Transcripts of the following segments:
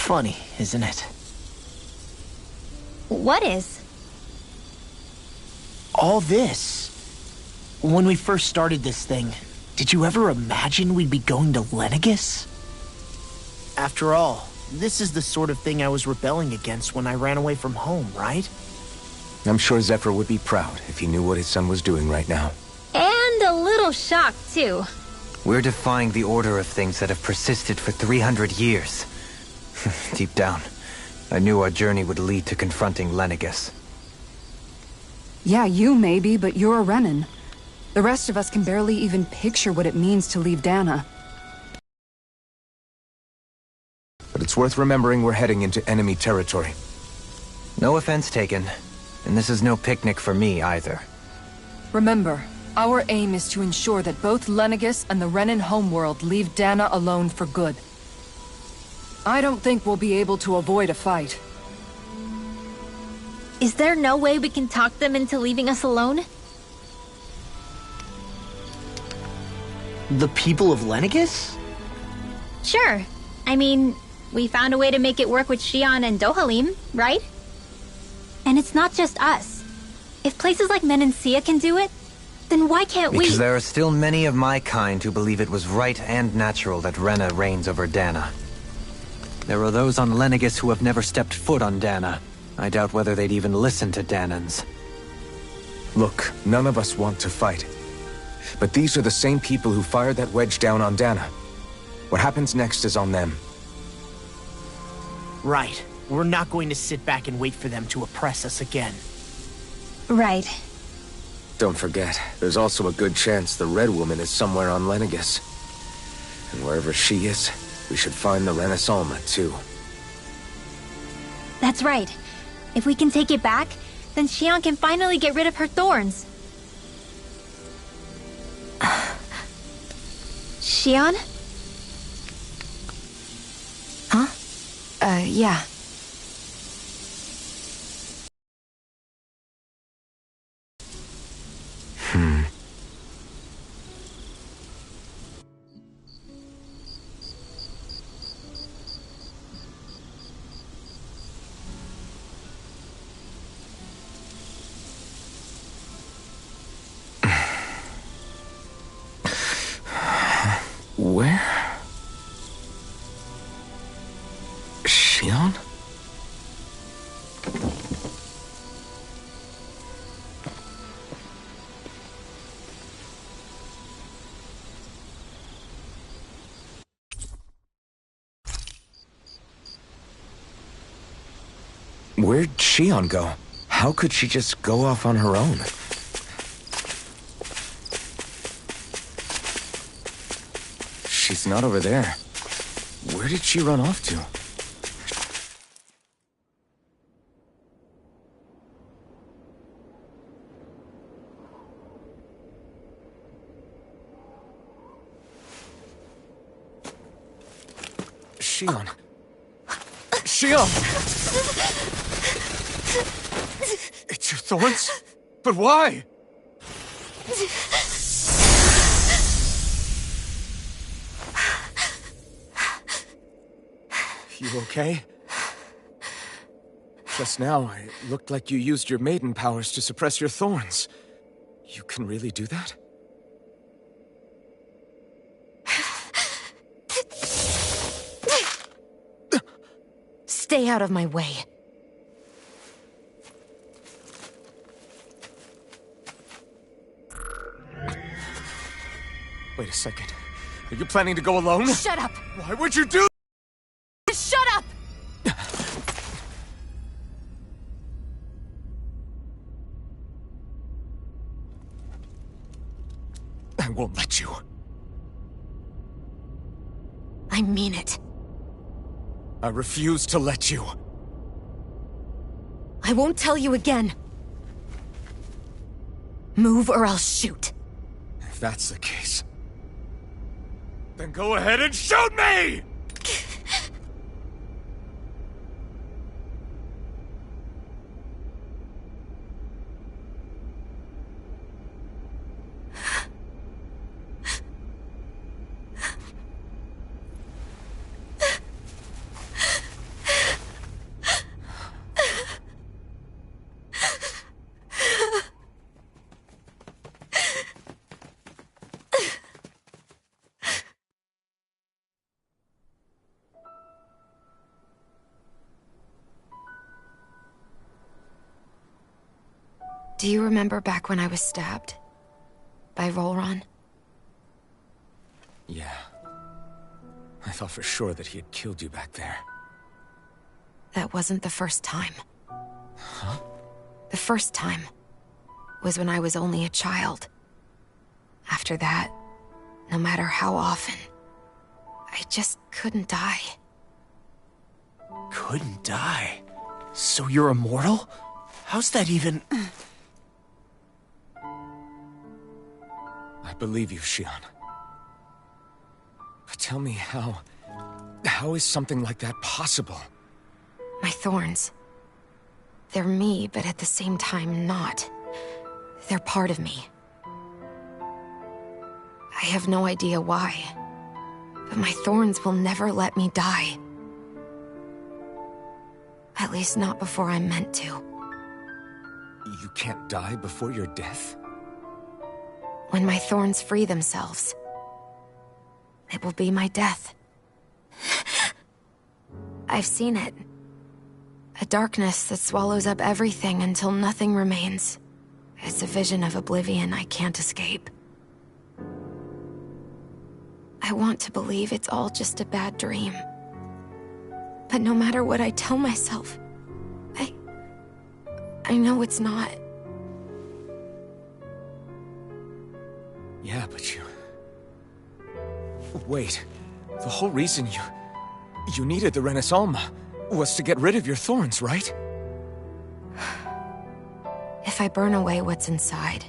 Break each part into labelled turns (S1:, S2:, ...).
S1: funny, isn't it?
S2: What is?
S1: All this. When we first started this thing, did you ever imagine we'd be going to Lenegis? After all, this is the sort of thing I was rebelling against when I ran away from home, right?
S3: I'm sure Zephyr would be proud if he knew what his son was doing right now.
S2: And a little shocked, too.
S4: We're defying the order of things that have persisted for 300 years. Deep down, I knew our journey would lead to confronting Lenegis.
S5: Yeah, you maybe, but you're a Renan. The rest of us can barely even picture what it means to leave Dana.
S3: But it's worth remembering we're heading into enemy territory.
S4: No offense taken, and this is no picnic for me either.
S5: Remember, our aim is to ensure that both Lenegis and the Renan homeworld leave Dana alone for good. I don't think we'll be able to avoid a fight.
S2: Is there no way we can talk them into leaving us alone?
S1: The people of Lenegis?
S2: Sure. I mean, we found a way to make it work with Xion and Dohalim, right? And it's not just us. If places like Menancia can do it, then why can't we?
S4: Because there are still many of my kind who believe it was right and natural that Rena reigns over Dana. There are those on Lenegis who have never stepped foot on Dana. I doubt whether they'd even listen to Danans.
S3: Look, none of us want to fight. But these are the same people who fired that wedge down on Dana. What happens next is on them.
S1: Right. We're not going to sit back and wait for them to oppress us again.
S2: Right.
S3: Don't forget, there's also a good chance the Red Woman is somewhere on Lenegis. And wherever she is, we should find the Renaissalma too.
S2: That's right. If we can take it back, then Xion can finally get rid of her thorns. Xion?
S5: Huh? Yeah.
S3: Where? Xion? Where'd Xion go? How could she just go off on her own? She's not over there. Where did she run off to? Xion. Xion! It's your thorns? But why? You okay? Just now, it looked like you used your maiden powers to suppress your thorns. You can really do that?
S5: Stay out of my way.
S3: Wait a second. Are you planning to go alone?
S5: Shut up!
S3: Why would you do?
S5: Shut up!
S3: I won't let you.
S5: I mean it.
S3: I refuse to let you.
S5: I won't tell you again. Move or I'll shoot.
S3: If that's the case, then go ahead and shoot me!
S6: Do you remember back when I was stabbed? By Volron?
S3: Yeah. I thought for sure that he had killed you back there.
S6: That wasn't the first time.
S3: Huh?
S6: The first time was when I was only a child. After that, no matter how often, I just couldn't die.
S1: Couldn't die? So you're immortal? How's that even...
S3: I believe you, Shionne. But tell me how... How is something like that possible?
S6: My thorns. They're me, but at the same time not. They're part of me. I have no idea why, but my thorns will never let me die. At least not before I'm meant to.
S3: You can't die before your death?
S6: When my thorns free themselves, it will be my death. I've seen it. A darkness that swallows up everything until nothing remains. It's a vision of oblivion I can't escape. I want to believe it's all just a bad dream. But no matter what I tell myself, I know it's not.
S3: Yeah, but you... Wait. The whole reason you needed the Renaissalma was to get rid of your thorns, right?
S6: If I burn away what's inside,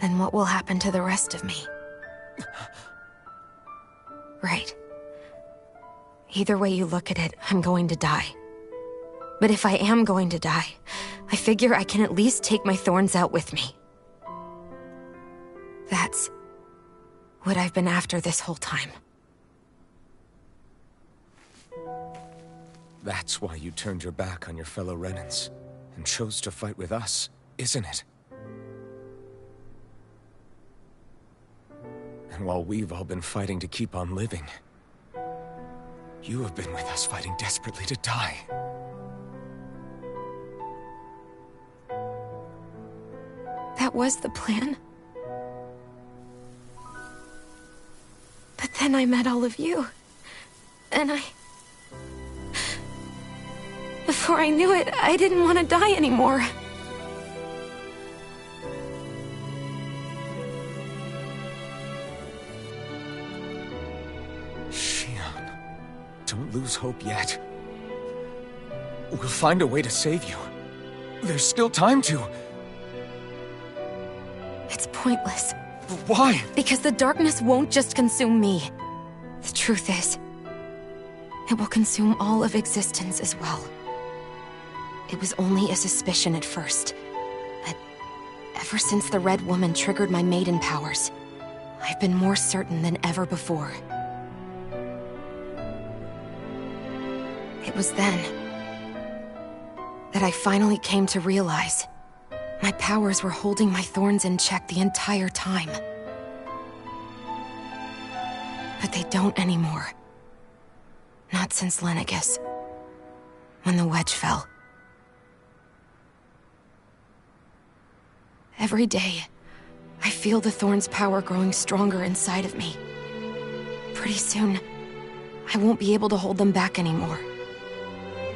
S6: then what will happen to the rest of me? Right. Either way you look at it, I'm going to die. But if I am going to die, I figure I can at least take my thorns out with me. That's what I've been after this whole time.
S3: That's why you turned your back on your fellow Renans and chose to fight with us, isn't it? And while we've all been fighting to keep on living, you have been with us fighting desperately to die.
S6: That was the plan. But then I met all of you. And before I knew it, I didn't want to die anymore.
S3: Shionne, don't lose hope yet. We'll find a way to save you. There's still time to.
S6: It's pointless.
S3: Why?
S6: Because the darkness won't just consume me. The truth is, it will consume all of existence as well. It was only a suspicion at first, but ever since the Red Woman triggered my maiden powers, I've been more certain than ever before. It was then that I finally came to realize my powers were holding my thorns in check the entire time. But they don't anymore. Not since Lenegis, when the wedge fell. Every day, I feel the thorn's power growing stronger inside of me. Pretty soon, I won't be able to hold them back anymore.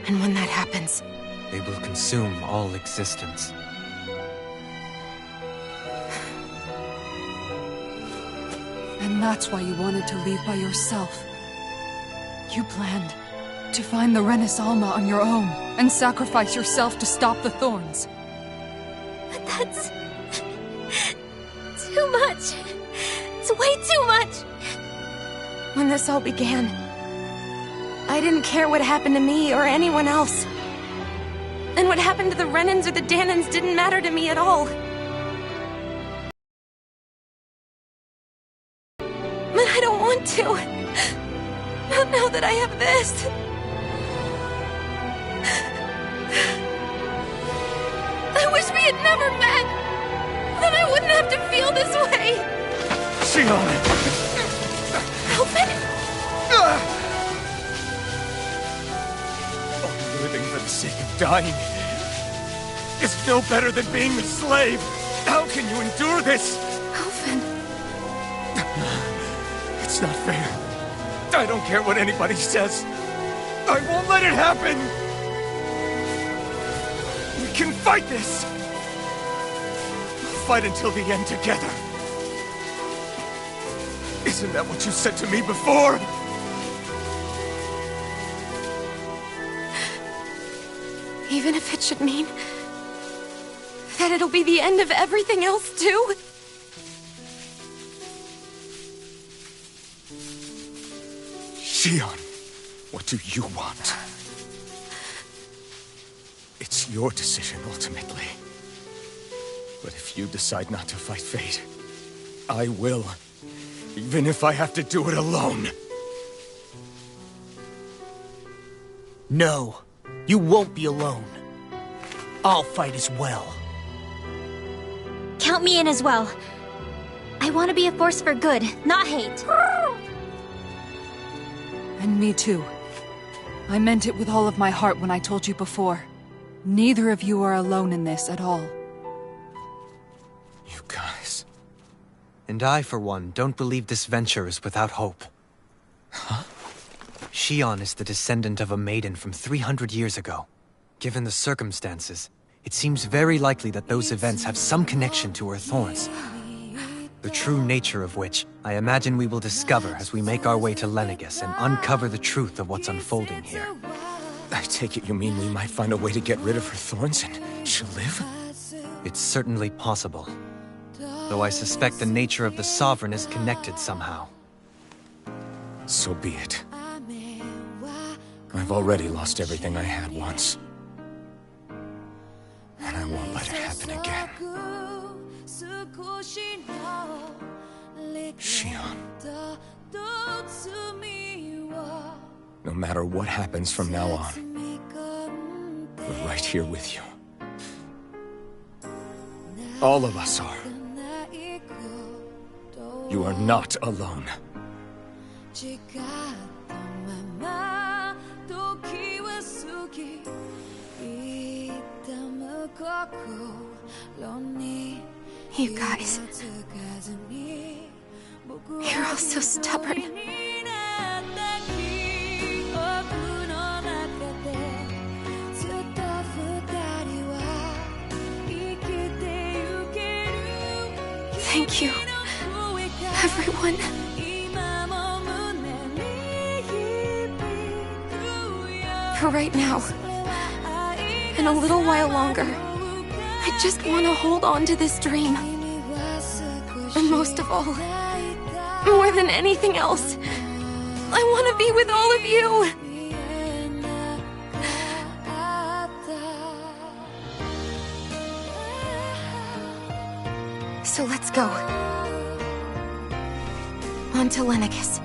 S6: And when that happens,
S4: They will consume all existence.
S5: And that's why you wanted to leave by yourself. You planned to find the Renaissalma on your own and sacrifice yourself to stop the thorns.
S2: But that's... too much. It's way too much.
S6: when this all began, I didn't care what happened to me or anyone else. And what happened to the Renans or the Dahnans didn't matter to me at all. But I don't want to. Not now that I have this. I wish we had never met. Then I wouldn't have to feel this way.
S3: Shionne!
S6: Alvin?
S3: Only living for the sake of dying. is no better than being the slave. How can you endure this?
S6: Alvin.
S3: It's not fair. I don't care what anybody says. I won't let it happen! We can fight this! We'll fight until the end together. Isn't that what you said to me before?
S6: Even if it should mean that it'll be the end of everything else, too?
S3: Shion, what do you want? It's your decision, ultimately. But if you decide not to fight fate, I will. Even if I have to do it alone.
S1: No, you won't be alone. I'll fight as well.
S2: Count me in as well. I want to be a force for good, not hate.
S5: And me too. I meant it with all of my heart when I told you before. Neither of you are alone in this at all.
S3: You guys...
S4: And I, for one, don't believe this venture is without hope.
S3: Huh?
S4: Shion is the descendant of a maiden from 300 years ago. Given the circumstances, it seems very likely that those events have some connection to her thorns. The true nature of which, I imagine we will discover as we make our way to Lenegis and uncover the truth of what's unfolding here.
S3: I take it you mean we might find a way to get rid of her thorns and she'll live?
S4: It's certainly possible. Though I suspect the nature of the Sovereign is connected somehow.
S3: So be it. I've already lost everything I had once. And I won't let it happen again. Shion. No matter what happens from now on, we're right here with you. All of us are. You are not alone.
S6: You guys... You're all so stubborn. Thank you, everyone. For right now, and a little while longer, I just want to hold on to this dream. And most of all, more than anything else, I want to be with all of you! So let's go. On to Lenegis.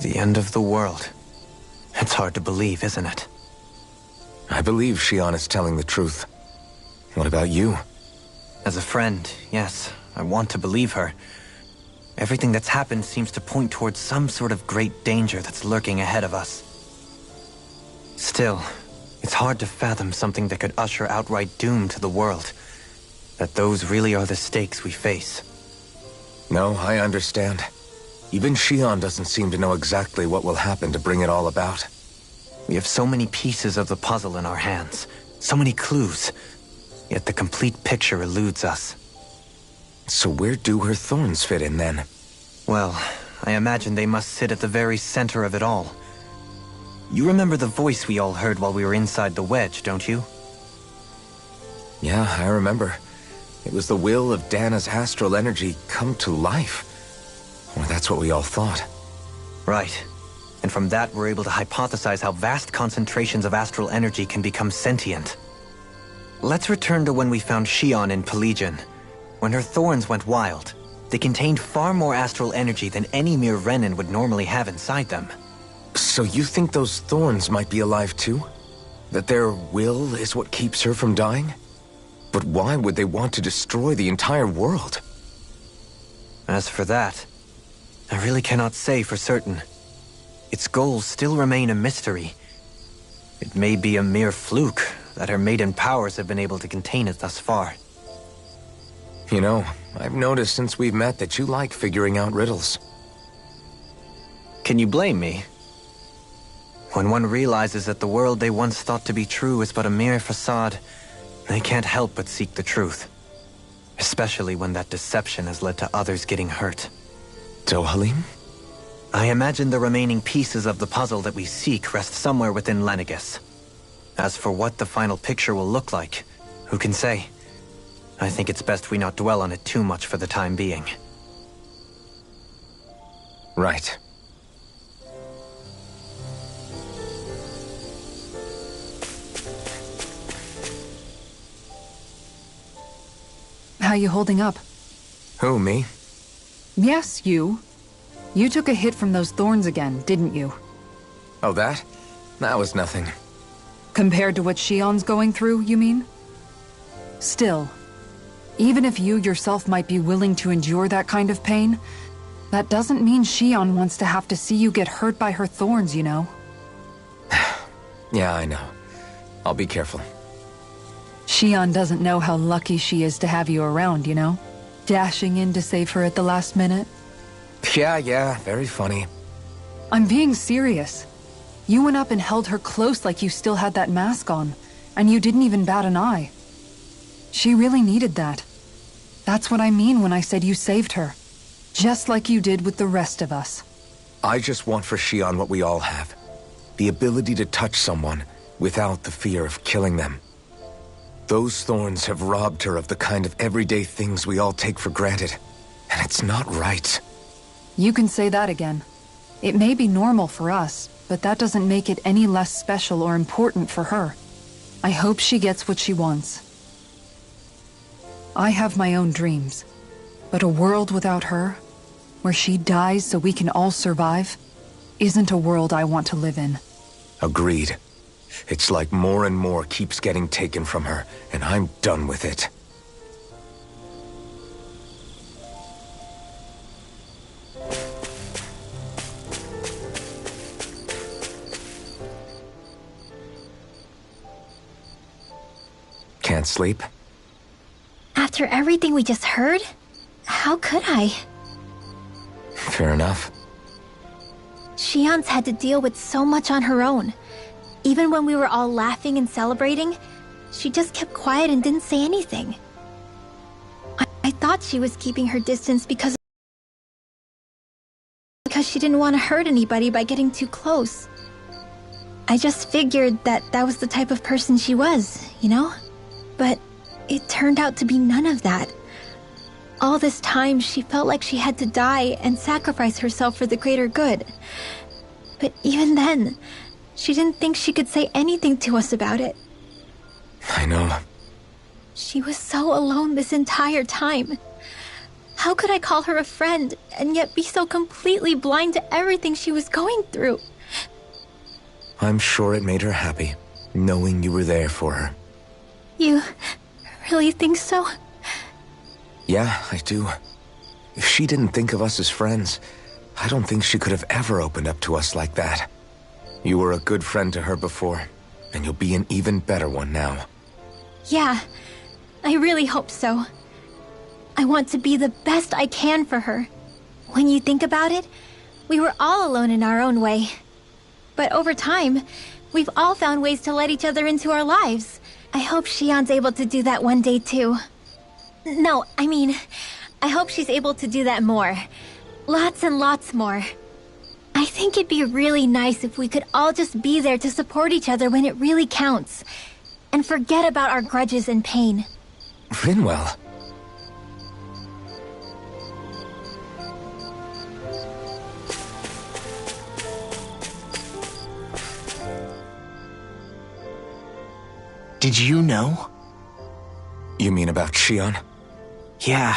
S4: The end of the world. It's hard to believe, isn't it?
S3: I believe Shion is telling the truth. What about you?
S4: As a friend, yes, I want to believe her. Everything that's happened seems to point towards some sort of great danger that's lurking ahead of us. Still, it's hard to fathom something that could usher outright doom to the world. That those really are the stakes we face.
S3: No, I understand. Even Shion doesn't seem to know exactly what will happen to bring it all about.
S4: We have so many pieces of the puzzle in our hands, so many clues, yet the complete picture eludes us.
S3: So where do her thorns fit in, then?
S4: Well, I imagine they must sit at the very center of it all. You remember the voice we all heard while we were inside the wedge, don't you?
S3: Yeah, I remember. It was the will of Dana's astral energy come to life. Or that's what we all thought.
S4: Right. And from that, we're able to hypothesize how vast concentrations of astral energy can become sentient. Let's return to when we found Shion in Pelagian, When her thorns went wild, they contained far more astral energy than any mere Renin would normally have inside them.
S3: So you think those thorns might be alive too? That their will is what keeps her from dying? But why would they want to destroy the entire world?
S4: As for that, I really cannot say for certain. Its goals still remain a mystery. It may be a mere fluke that her maiden powers have been able to contain it thus far.
S3: You know, I've noticed since we've met that you like figuring out riddles.
S4: Can you blame me? When one realizes that the world they once thought to be true is but a mere facade, they can't help but seek the truth. Especially when that deception has led to others getting hurt.
S3: Dohalim?
S4: I imagine the remaining pieces of the puzzle that we seek rest somewhere within Lenegis. As for what the final picture will look like, who can say? I think it's best we not dwell on it too much for the time being.
S3: Right.
S5: How you holding up?
S3: Who, me?
S5: Yes, you. You took a hit from those thorns again, didn't you?
S3: Oh, that? That was nothing.
S5: Compared to what Shion's going through, you mean? Still, even if you yourself might be willing to endure that kind of pain, that doesn't mean Shion wants to have to see you get hurt by her thorns, you know?
S3: Yeah, I know. I'll be careful.
S5: Shion doesn't know how lucky she is to have you around, you know? Dashing in to save her at the last minute.
S3: Yeah, very funny.
S5: I'm being serious. You went up and held her close like you still had that mask on, and you didn't even bat an eye. She really needed that. That's what I mean when I said you saved her. Just like you did with the rest of us.
S3: I just want for Shion what we all have. The ability to touch someone without the fear of killing them. Those thorns have robbed her of the kind of everyday things we all take for granted. And it's not right.
S5: You can say that again. It may be normal for us, but that doesn't make it any less special or important for her. I hope she gets what she wants. I have my own dreams, but a world without her, where she dies so we can all survive, isn't a world I want to live in.
S3: Agreed. It's like more and more keeps getting taken from her, and I'm done with it. Can't sleep?
S2: After everything we just heard? How could I?
S3: Fair enough.
S2: Shion's had to deal with so much on her own. Even when we were all laughing and celebrating, she just kept quiet and didn't say anything. I thought she was keeping her distance because she didn't want to hurt anybody by getting too close. I just figured that was the type of person she was, you know? But it turned out to be none of that. All this time, she felt like she had to die and sacrifice herself for the greater good. But even then, she didn't think she could say anything to us about it.
S3: I know.
S2: She was so alone this entire time. How could I call her a friend and yet be so completely blind to everything she was going through?
S3: I'm sure it made her happy, knowing you were there for her.
S2: You really think so?
S3: Yeah, I do. If she didn't think of us as friends, I don't think she could have ever opened up to us like that. You were a good friend to her before, and you'll be an even better one now.
S2: Yeah, I really hope so. I want to be the best I can for her. When you think about it, we were all alone in our own way. But over time, we've all found ways to let each other into our lives. I hope Shion's able to do that one day too. No, I mean, I hope she's able to do that more. Lots and lots more. I think it'd be really nice if we could all just be there to support each other when it really counts. And forget about our grudges and pain.
S3: Rinwell.
S1: Did you know?
S3: You mean about Shion?
S1: Yeah,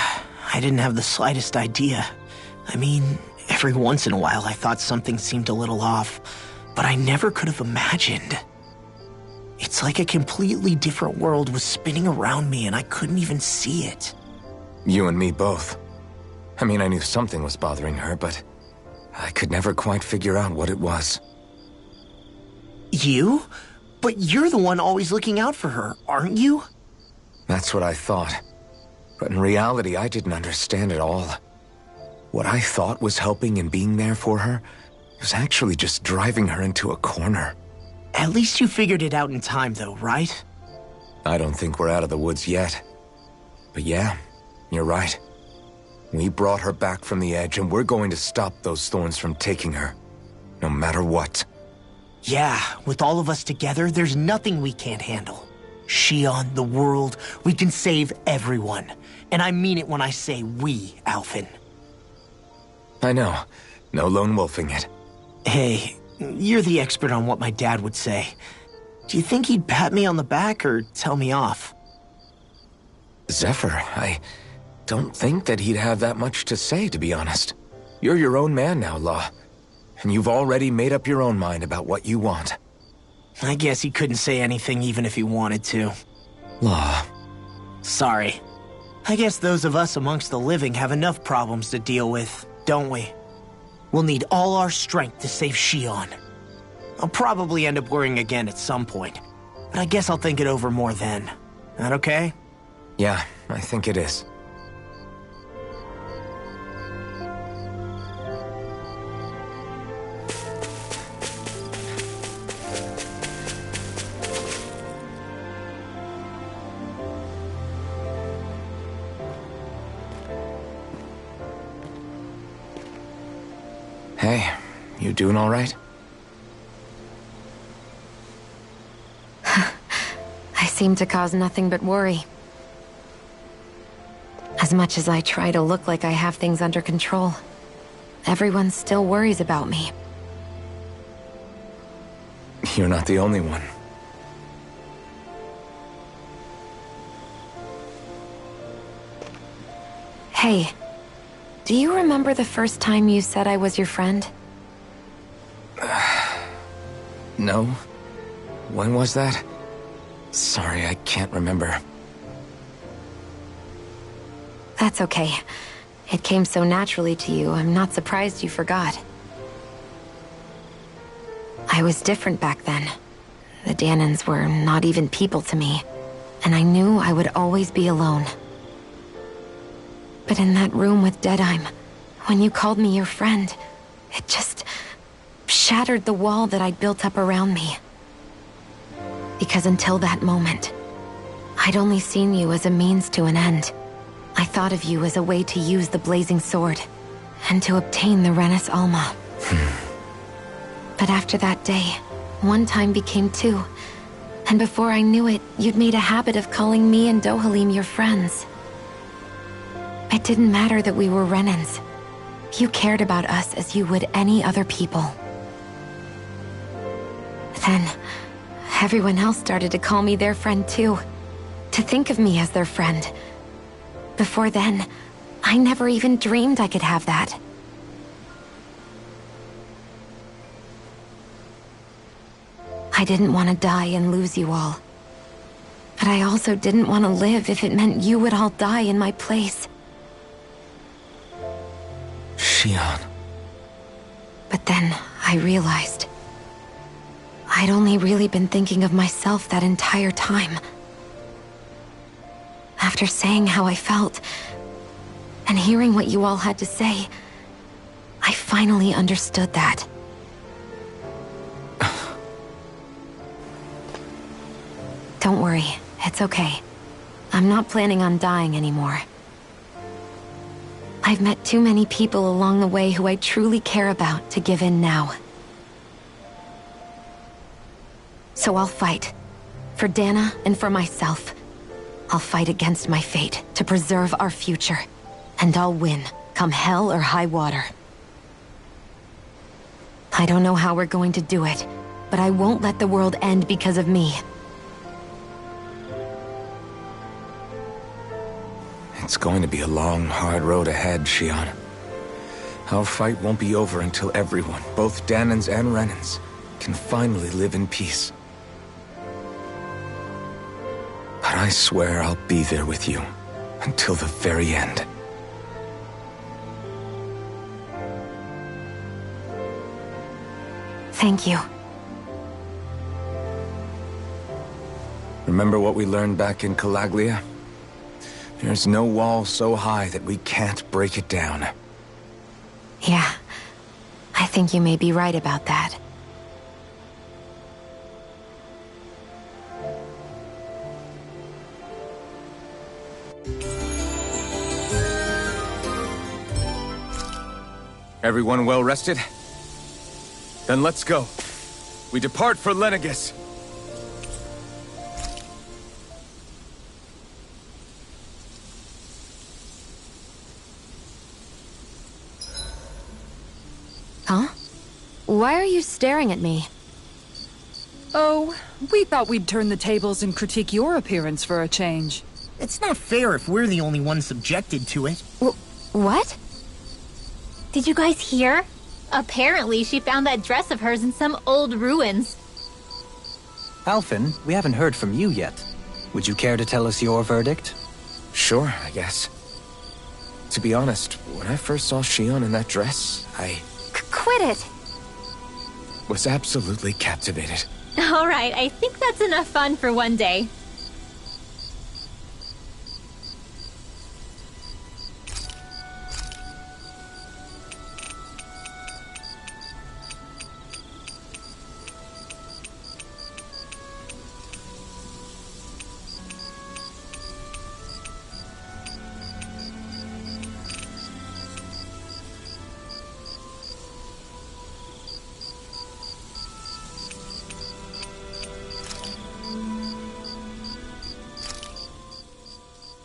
S1: I didn't have the slightest idea. I mean, every once in a while I thought something seemed a little off, but I never could have imagined. It's like a completely different world was spinning around me and I couldn't even see it.
S3: You and me both. I mean, I knew something was bothering her, but I could never quite figure out what it was.
S1: You? But you're the one always looking out for her, aren't you?
S3: That's what I thought. But in reality, I didn't understand it all. What I thought was helping and being there for her was actually just driving her into a corner.
S1: At least you figured it out in time, though, right?
S3: I don't think we're out of the woods yet. But yeah, you're right. We brought her back from the edge, and we're going to stop those thorns from taking her. No matter what.
S1: Yeah, with all of us together, there's nothing we can't handle. Shion, the world, we can save everyone. And I mean it when I say we, Alphen.
S3: I know. No lone wolfing it.
S1: Hey, you're the expert on what my dad would say. Do you think he'd pat me on the back or tell me off?
S3: Zephyr, I don't think that he'd have that much to say, to be honest. You're your own man now, Law. And you've already made up your own mind about what you want.
S1: I guess he couldn't say anything even if he wanted to.
S3: Law.
S1: Sorry. I guess those of us amongst the living have enough problems to deal with, don't we? We'll need all our strength to save Shion. I'll probably end up worrying again at some point, but I guess I'll think it over more then. That okay?
S3: Yeah, I think it is. Hey, you doing all right?
S6: I seem to cause nothing but worry. As much as I try to look like I have things under control, everyone still worries about me.
S3: You're not the only one.
S6: Hey, do you remember the first time you said I was your friend?
S3: No? When was that? Sorry, I can't remember.
S6: That's okay. It came so naturally to you, I'm not surprised you forgot. I was different back then. The Dahnans were not even people to me, and I knew I would always be alone. But in that room with Deadheim, when you called me your friend, it just shattered the wall that I'd built up around me. Because until that moment, I'd only seen you as a means to an end. I thought of you as a way to use the Blazing Sword, and to obtain the Renis Alma. But after that day, one time became two, and before I knew it, you'd made a habit of calling me and Dohalim your friends. It didn't matter that we were Renans. You cared about us as you would any other people. Then, everyone else started to call me their friend too. To think of me as their friend. Before then, I never even dreamed I could have that. I didn't want to die and lose you all. But I also didn't want to live if it meant you would all die in my place.
S3: Shion.
S6: But then I realized I'd only really been thinking of myself that entire time. After saying how I felt, and hearing what you all had to say, I finally understood that. Don't worry, it's okay. I'm not planning on dying anymore. I've met too many people along the way who I truly care about to give in now. So I'll fight. For Dana and for myself. I'll fight against my fate to preserve our future. And I'll win, come hell or high water. I don't know how we're going to do it, but I won't let the world end because of me.
S3: It's going to be a long, hard road ahead, Shion. Our fight won't be over until everyone, both Dahnans and Renans, can finally live in peace. But I swear I'll be there with you until the very end.
S6: Thank you.
S3: Remember what we learned back in Calaglia? There's no wall so high that we can't break it down.
S6: Yeah. I think you may be right about that.
S3: Everyone well rested? Then let's go. We depart for Lenegis.
S6: Huh? Why are you staring at me?
S5: Oh, we thought we'd turn the tables and critique your appearance for a change.
S1: It's not fair if we're the only ones subjected to it.
S6: What?
S2: Did you guys hear? Apparently, she found that dress of hers in some old ruins.
S4: Alphen, we haven't heard from you yet. Would you care to tell us your verdict?
S3: Sure, I guess. To be honest, when I first saw Shion in that dress, I
S6: Quit it!
S3: was absolutely captivated.
S2: All right, I think that's enough fun for one day.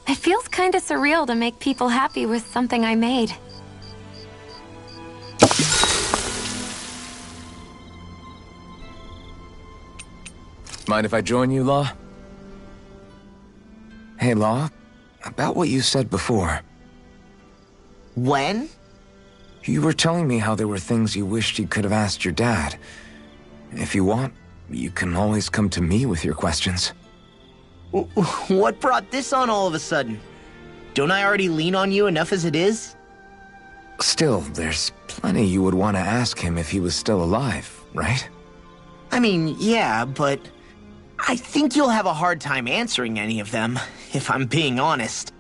S6: It feels kinda surreal to make people happy with something I made.
S3: Mind if I join you, Law? Hey, Law. About what you said before.
S1: When?
S3: You were telling me how there were things you wished you could have asked your dad. If you want, you can always come to me with your questions.
S1: What brought this on all of a sudden? Don't I already lean on you enough as it is?
S3: Still, there's plenty you would want to ask him if he was still alive, right?
S1: I mean, yeah, but I think you'll have a hard time answering any of them, if I'm being honest.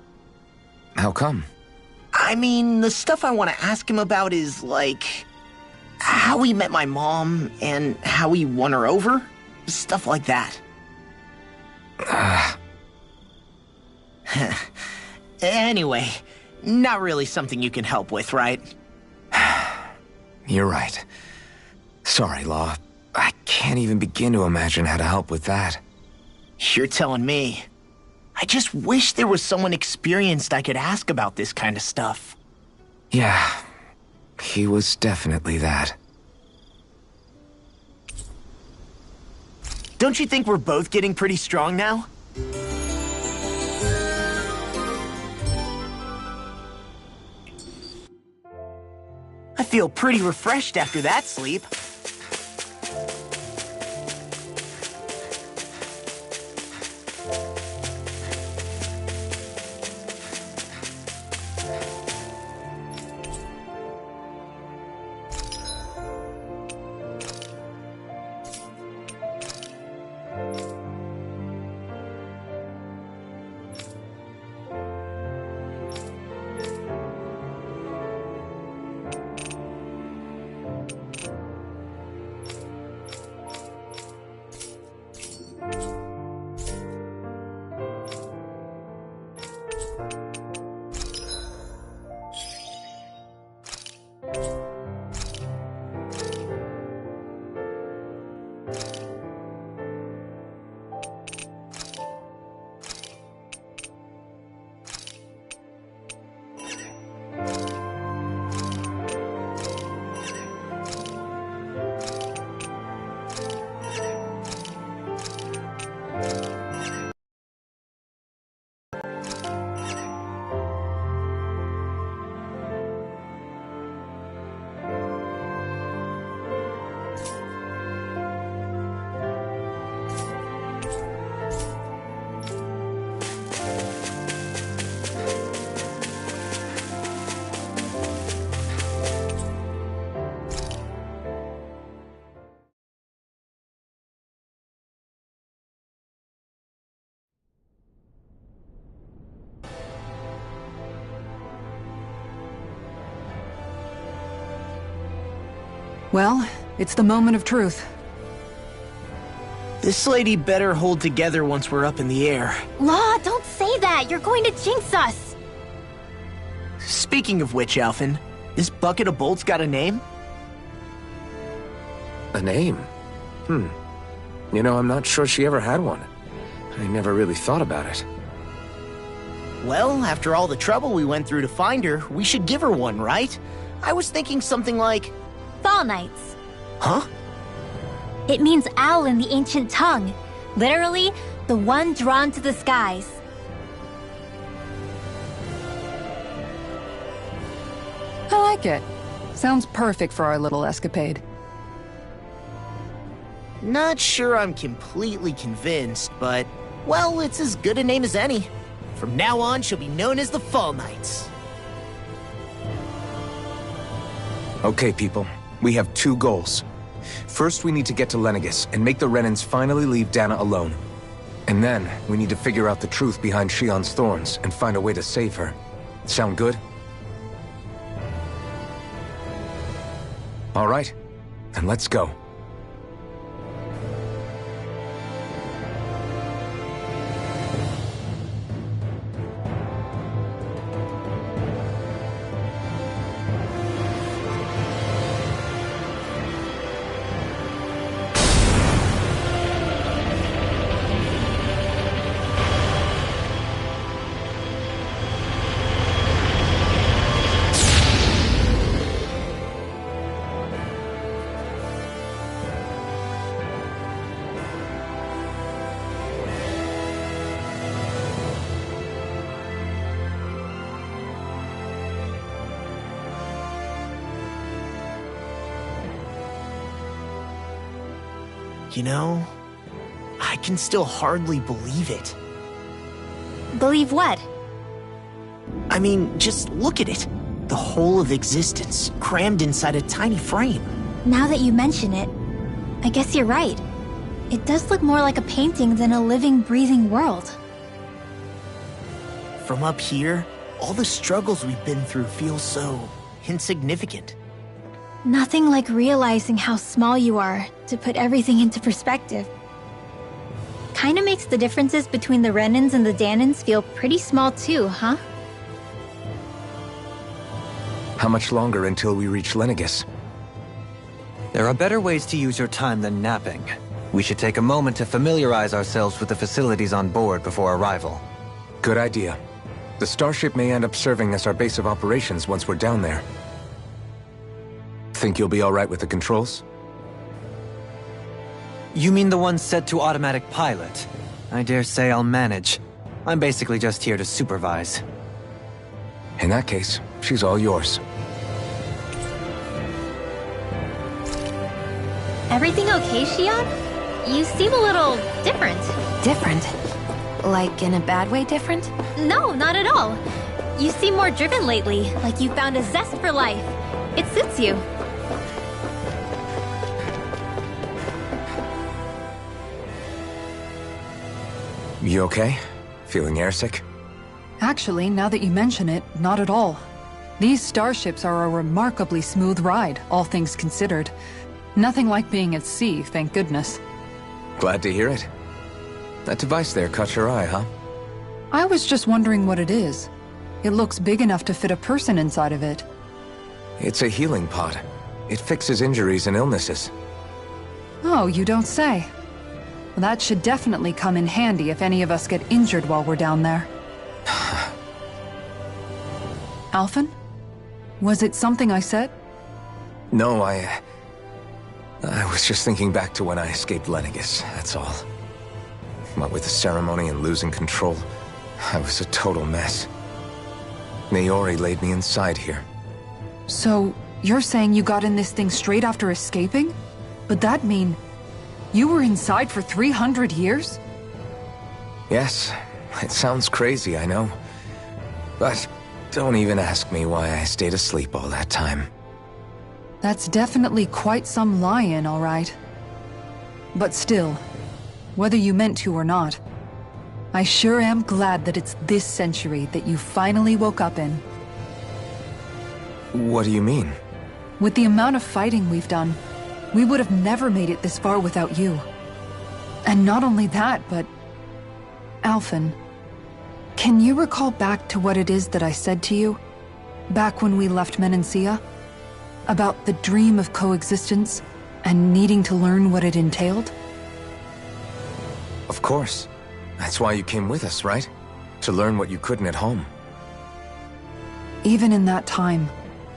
S3: How come?
S1: I mean, the stuff I want to ask him about is, like, how he met my mom and how he won her over. Stuff like that. Anyway, not really something you can help with, right?
S3: You're right. Sorry, Law. I can't even begin to imagine how to help with that.
S1: You're telling me. I just wish there was someone experienced I could ask about this kind of stuff.
S3: Yeah, he was definitely that.
S1: Don't you think we're both getting pretty strong now? I feel pretty refreshed after that sleep.
S5: Well, it's the moment of truth.
S1: This lady better hold together once we're up in the air.
S2: Law, don't say that! You're going to jinx us!
S1: Speaking of which, Alphen, this bucket of bolts got a name?
S3: A name? You know, I'm not sure she ever had one. I never really thought about it.
S1: Well, after all the trouble we went through to find her, we should give her one, right? I was thinking something like...
S2: Fall Knights.
S1: Huh?
S2: It means owl in the ancient tongue. Literally, the one drawn to the skies.
S5: I like it. Sounds perfect for our little escapade.
S1: Not sure I'm completely convinced, but... well, it's as good a name as any. From now on, she'll be known as the Fall Knights.
S3: Okay, people. We have 2 goals. First, we need to get to Lenegis and make the Renans finally leave Dana alone. And then, we need to figure out the truth behind Shionne's thorns and find a way to save her. Sound good? All right. Then let's go.
S1: You know, I can still hardly believe it.
S2: Believe what?
S1: I mean, just look at it. The whole of existence, crammed inside a tiny frame.
S2: Now that you mention it, I guess you're right. It does look more like a painting than a living, breathing world.
S1: From up here, all the struggles we've been through feel so insignificant.
S2: Nothing like realizing how small you are to put everything into perspective. Kinda makes the differences between the Renans and the Danans feel pretty small too, huh?
S3: How much longer until we reach Lenegis?
S4: There are better ways to use your time than napping. We should take a moment to familiarize ourselves with the facilities on board before arrival.
S3: Good idea. The starship may end up serving as our base of operations once we're down there. Think you'll be all right with the controls?
S4: You mean the one set to automatic pilot? I dare say I'll manage. I'm basically just here to supervise.
S3: In that case, she's all yours.
S2: Everything okay, Shionne? You seem a little different.
S6: Different? Like in a bad way different?
S2: No, not at all. You seem more driven lately, like you found a zest for life. It suits you.
S3: You okay? Feeling airsick?
S5: Actually, now that you mention it, not at all. These starships are a remarkably smooth ride, all things considered. Nothing like being at sea, thank goodness.
S3: Glad to hear it. That device there caught your eye, huh?
S5: I was just wondering what it is. It looks big enough to fit a person inside of it.
S3: It's a healing pod. It fixes injuries and illnesses.
S5: Oh, you don't say. Well, that should definitely come in handy if any of us get injured while we're down there. Alphen? Was it something I said?
S3: No, I was just thinking back to when I escaped Lenegis, that's all. What with the ceremony and losing control, I was a total mess. Naori laid me inside here.
S5: So, you're saying you got in this thing straight after escaping? But that mean... you were inside for 300 years?
S3: Yes, it sounds crazy, I know. But don't even ask me why I stayed asleep all that time.
S5: That's definitely quite some lie-in, all right. But still, whether you meant to or not, I sure am glad that it's this century that you finally woke up in.
S3: What do you mean?
S5: With the amount of fighting we've done, we would have never made it this far without you. And not only that, but... Alphen, can you recall back to what it is that I said to you? Back when we left Menancia? About the dream of coexistence and needing to learn what it entailed?
S3: Of course. That's why you came with us, right? To learn what you couldn't at home.
S5: Even in that time,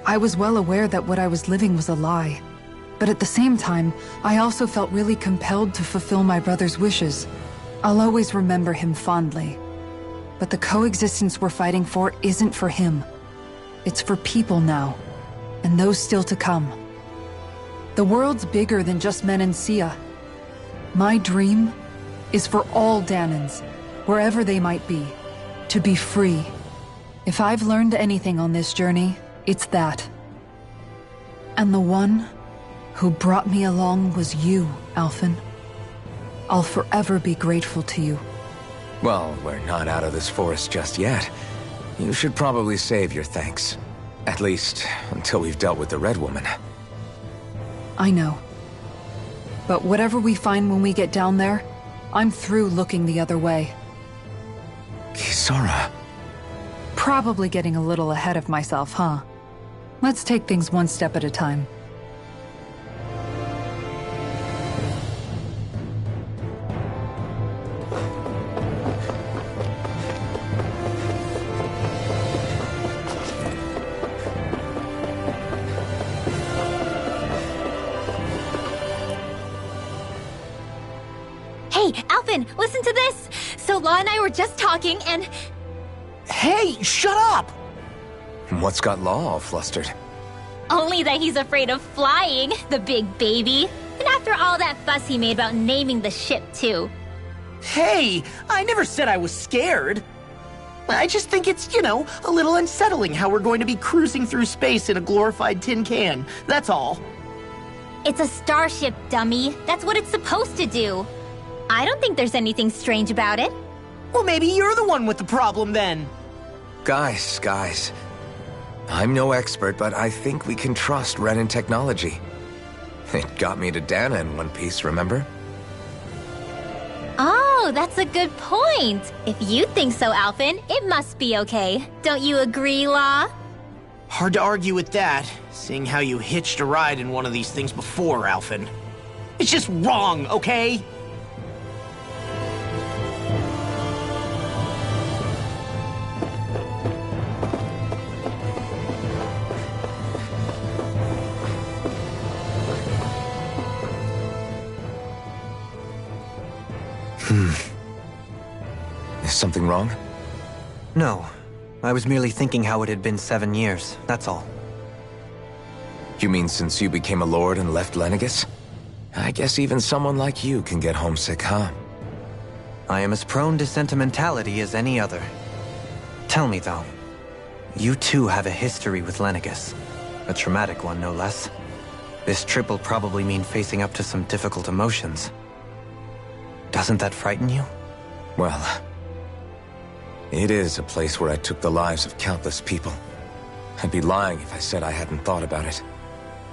S5: I was well aware that what I was living was a lie. But at the same time, I also felt really compelled to fulfill my brother's wishes. I'll always remember him fondly. But the coexistence we're fighting for isn't for him. It's for people now, and those still to come. The world's bigger than just Menancia. My dream is for all Dahnans, wherever they might be, to be free. If I've learned anything on this journey, it's that. And the one who brought me along was you, Alphen. I'll forever be grateful to you.
S3: Well, we're not out of this forest just yet. You should probably save your thanks. At least, until we've dealt with the Red Woman.
S5: I know. But whatever we find when we get down there, I'm through looking the other way.
S3: Kisara.
S5: Probably getting a little ahead of myself, huh? Let's take things one step at a time.
S2: Hey, Alphen, listen to this! So Law and I were just talking and...
S1: Hey, shut up!
S3: What's got Law all flustered?
S2: Only that he's afraid of flying, the big baby. And after all that fuss he made about naming the ship, too.
S1: Hey, I never said I was scared. I just think it's, you know, a little unsettling how we're going to be cruising through space in a glorified tin can. That's all.
S2: It's a starship, dummy. That's what it's supposed to do. I don't think there's anything strange about it.
S1: Well, maybe you're the one with the problem then.
S3: Guys. I'm no expert, but I think we can trust Renan technology. It got me to Dahna in one piece, remember?
S2: Oh, that's a good point. If you think so, Alphen, it must be okay. Don't you agree, Law?
S1: Hard to argue with that, seeing how you hitched a ride in one of these things before, Alphen. It's just wrong, okay?
S3: Is something wrong?
S4: No. I was merely thinking how it had been 7 years, that's all.
S3: You mean since you became a lord and left Lenegis? I guess even someone like you can get homesick, huh?
S4: I am as prone to sentimentality as any other. Tell me, though. You too have a history with Lenegis. A traumatic one, no less. This trip will probably mean facing up to some difficult emotions. Doesn't that frighten you?
S3: Well, it is a place where I took the lives of countless people. I'd be lying if I said I hadn't thought about it.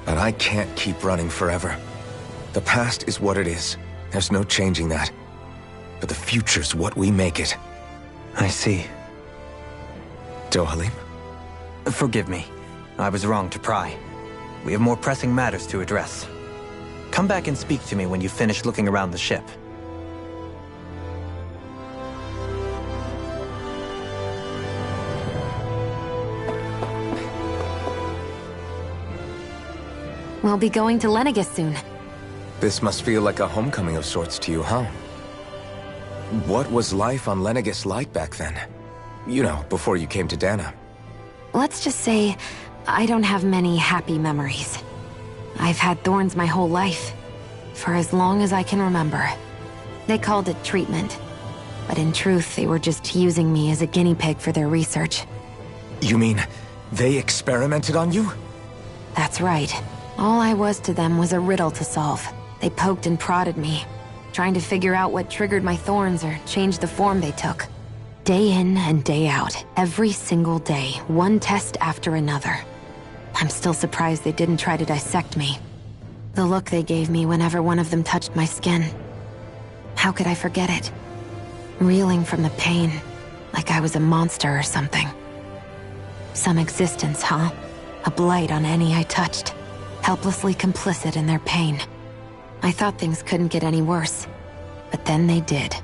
S3: But I can't keep running forever. The past is what it is. There's no changing that. But the future's what we make it.
S4: I see.
S3: Dohalim?
S4: Forgive me. I was wrong to pry. We have more pressing matters to address. Come back and speak to me when you finish looking around the ship.
S6: We'll be going to Lenegis soon.
S3: This must feel like a homecoming of sorts to you, huh? What was life on Lenegis like back then? You know, before you came to Dahna.
S6: Let's just say, I don't have many happy memories. I've had thorns my whole life, for as long as I can remember. They called it treatment, but in truth, they were just using me as a guinea pig for their research.
S3: You mean, they experimented on you?
S6: That's right. All I was to them was a riddle to solve. They poked and prodded me, trying to figure out what triggered my thorns or changed the form they took. Day in and day out, every single day, one test after another. I'm still surprised they didn't try to dissect me. The look they gave me whenever one of them touched my skin. How could I forget it? Reeling from the pain, like I was a monster or something. Some existence, huh? A blight on any I touched, helplessly complicit in their pain. I thought things couldn't get any worse, but then they did.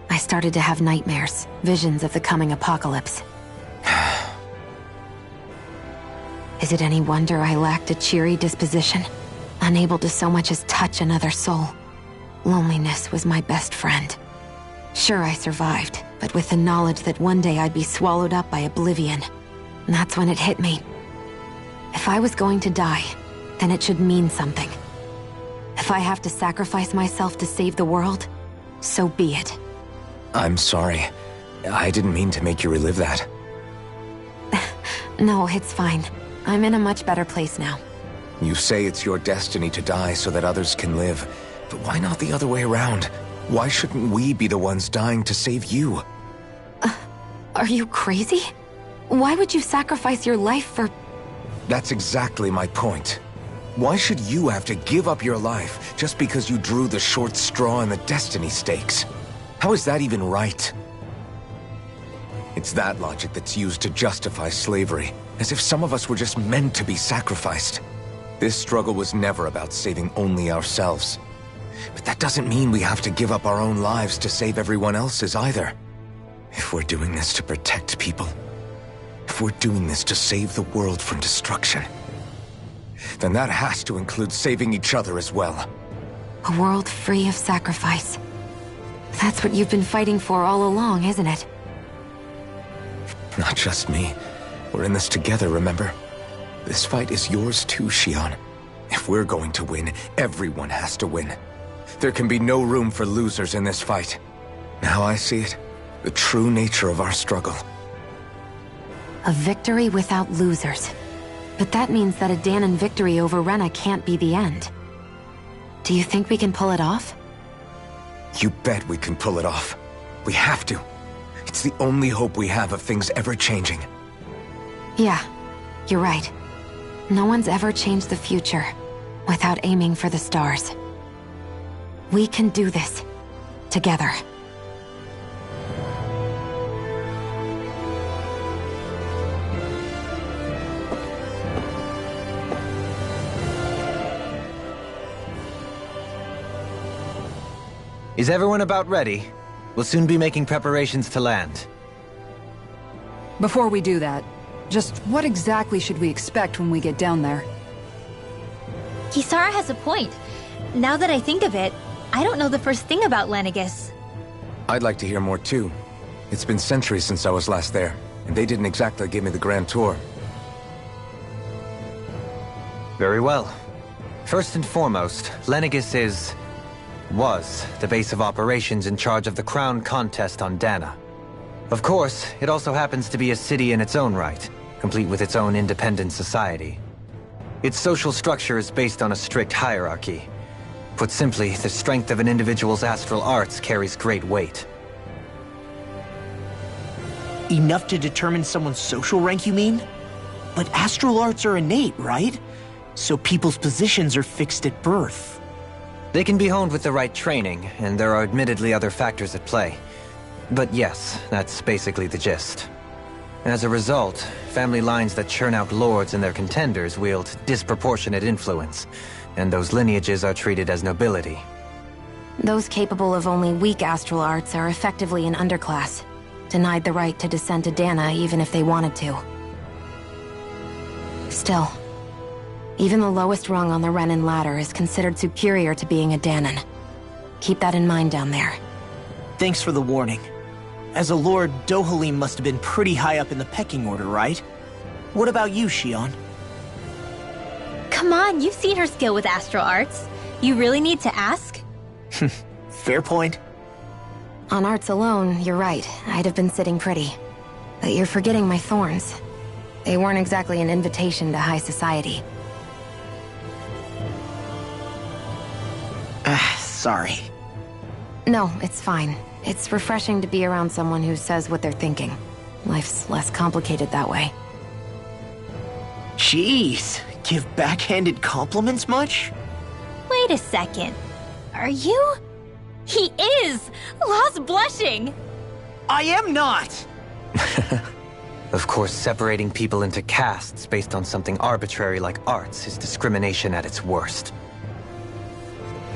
S6: I started to have nightmares, visions of the coming apocalypse. Is it any wonder I lacked a cheery disposition? Unable to so much as touch another soul. Loneliness was my best friend. Sure, I survived, but with the knowledge that one day I'd be swallowed up by oblivion. And that's when it hit me. If I was going to die, then it should mean something. If I have to sacrifice myself to save the world, so be it.
S3: I'm sorry. I didn't mean to make you relive that.
S6: No, it's fine. I'm in a much better place now.
S3: You say it's your destiny to die so that others can live. But why not the other way around? Why shouldn't we be the ones dying to save you?
S6: Are you crazy? Why would you sacrifice your life for...
S3: That's exactly my point. Why should you have to give up your life just because you drew the short straw in the destiny stakes? How is that even right? It's that logic that's used to justify slavery, as if some of us were just meant to be sacrificed. This struggle was never about saving only ourselves. But that doesn't mean we have to give up our own lives to save everyone else's either. If we're doing this to protect people, if we're doing this to save the world from destruction, then that has to include saving each other as well.
S6: A world free of sacrifice. That's what you've been fighting for all along, isn't it?
S3: Not just me. We're in this together, remember? This fight is yours too, Shionne. If we're going to win, everyone has to win. There can be no room for losers in this fight. Now I see it. The true nature of our struggle.
S6: A victory without losers. But that means that a Dahnan victory over Rena can't be the end. Do you think we can pull it off?
S3: You bet we can pull it off. We have to. It's the only hope we have of things ever changing.
S6: Yeah, you're right. No one's ever changed the future without aiming for the stars. We can do this. Together.
S4: Is everyone about ready? We'll soon be making preparations to land.
S5: Before we do that, just what exactly should we expect when we get down there?
S2: Kisara has a point. Now that I think of it, I don't know the first thing about Lenegis.
S3: I'd like to hear more too. It's been centuries since I was last there, and they didn't exactly give me the grand tour.
S4: Very well. First and foremost, Lenegis was the base of operations in charge of the crown contest on Dahna. Of course, it also happens to be a city in its own right, complete with its own independent society. Its social structure is based on a strict hierarchy. Put simply, the strength of an individual's astral arts carries great weight.
S1: Enough to determine someone's social rank, you mean? But astral arts are innate, right? So people's positions are fixed at birth.
S4: They can be honed with the right training, and there are admittedly other factors at play. But yes, that's basically the gist. As a result, family lines that churn out lords and their contenders wield disproportionate influence, and those lineages are treated as nobility.
S6: Those capable of only weak astral arts are effectively an underclass, denied the right to descend to Dahna even if they wanted to. Still, even the lowest rung on the Renan ladder is considered superior to being a Dahnan. Keep that in mind down there.
S1: Thanks for the warning. As a lord, Dohalim must have been pretty high up in the pecking order, right? What about you, Shionne?
S2: Come on, you've seen her skill with astral arts. You really need to ask?
S1: Fair point.
S6: On arts alone, you're right. I'd have been sitting pretty. But you're forgetting my thorns. They weren't exactly an invitation to high society.
S1: Sorry.
S6: No, it's fine. It's refreshing to be around someone who says what they're thinking. Life's less complicated that way.
S1: Jeez, give backhanded compliments much?
S2: Wait a second. Are you? He is! Law's blushing!
S1: I am not!
S4: Of course, separating people into castes based on something arbitrary like arts is discrimination at its worst.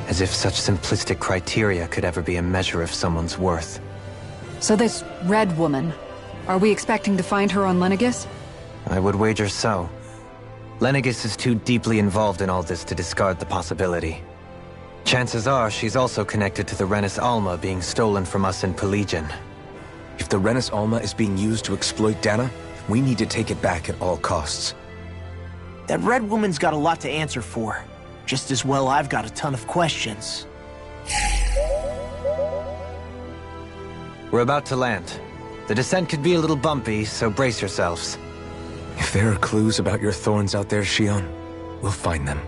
S4: As if such simplistic criteria could ever be a measure of someone's worth.
S5: So this Red Woman, are we expecting to find her on Lenegis?
S4: I would wager so. Lenegis is too deeply involved in all this to discard the possibility. Chances are she's also connected to the Renis Alma being stolen from us in Pelegion.
S3: If the Renis Alma is being used to exploit Dana, we need to take it back at all costs.
S1: That Red Woman's got a lot to answer for. Just as well I've got a ton of questions.
S4: We're about to land. The descent could be a little bumpy, so brace yourselves.
S3: If there are clues about your thorns out there, Shion, we'll find them.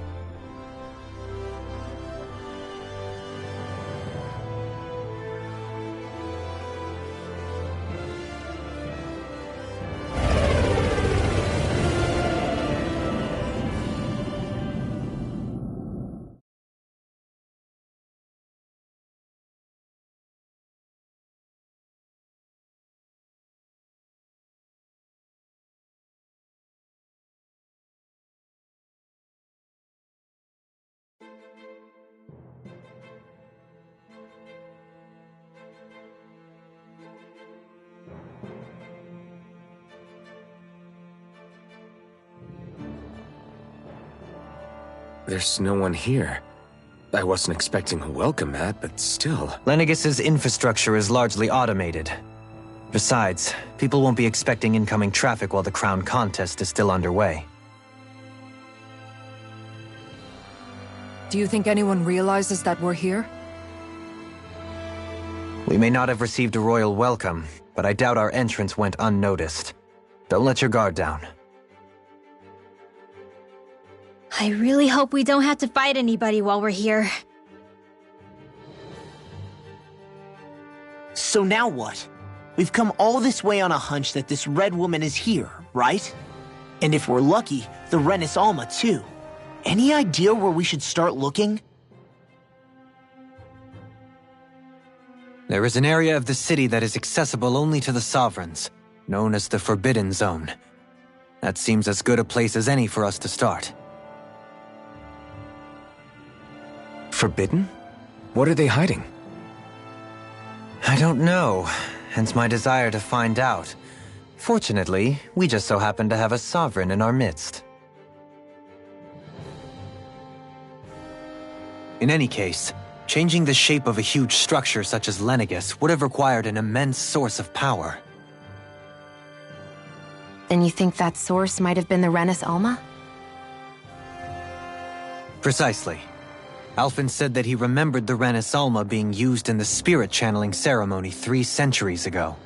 S3: There's no one here. I wasn't expecting a welcome mat, but still.
S4: Lenegis's infrastructure is largely automated. Besides, people won't be expecting incoming traffic while the crown contest is still underway.
S5: Do you think anyone realizes that we're here?
S4: We may not have received a royal welcome, but I doubt our entrance went unnoticed. Don't let your guard down.
S2: I really hope we don't have to fight anybody while we're here.
S1: So now what? We've come all this way on a hunch that this Red Woman is here, right? And if we're lucky, the Renis Alma too. Any idea where we should start looking?
S4: There is an area of the city that is accessible only to the Sovereigns, known as the Forbidden Zone. That seems as good a place as any for us to start.
S3: Forbidden? What are they hiding?
S4: I don't know, hence my desire to find out. Fortunately, we just so happen to have a Sovereign in our midst. In any case, changing the shape of a huge structure such as Lenegis would have required an immense source of power.
S6: Then you think that source might have been the Renis Alma?
S4: Precisely. Alphen said that he remembered the Renis Alma being used in the spirit channeling ceremony 3 centuries ago.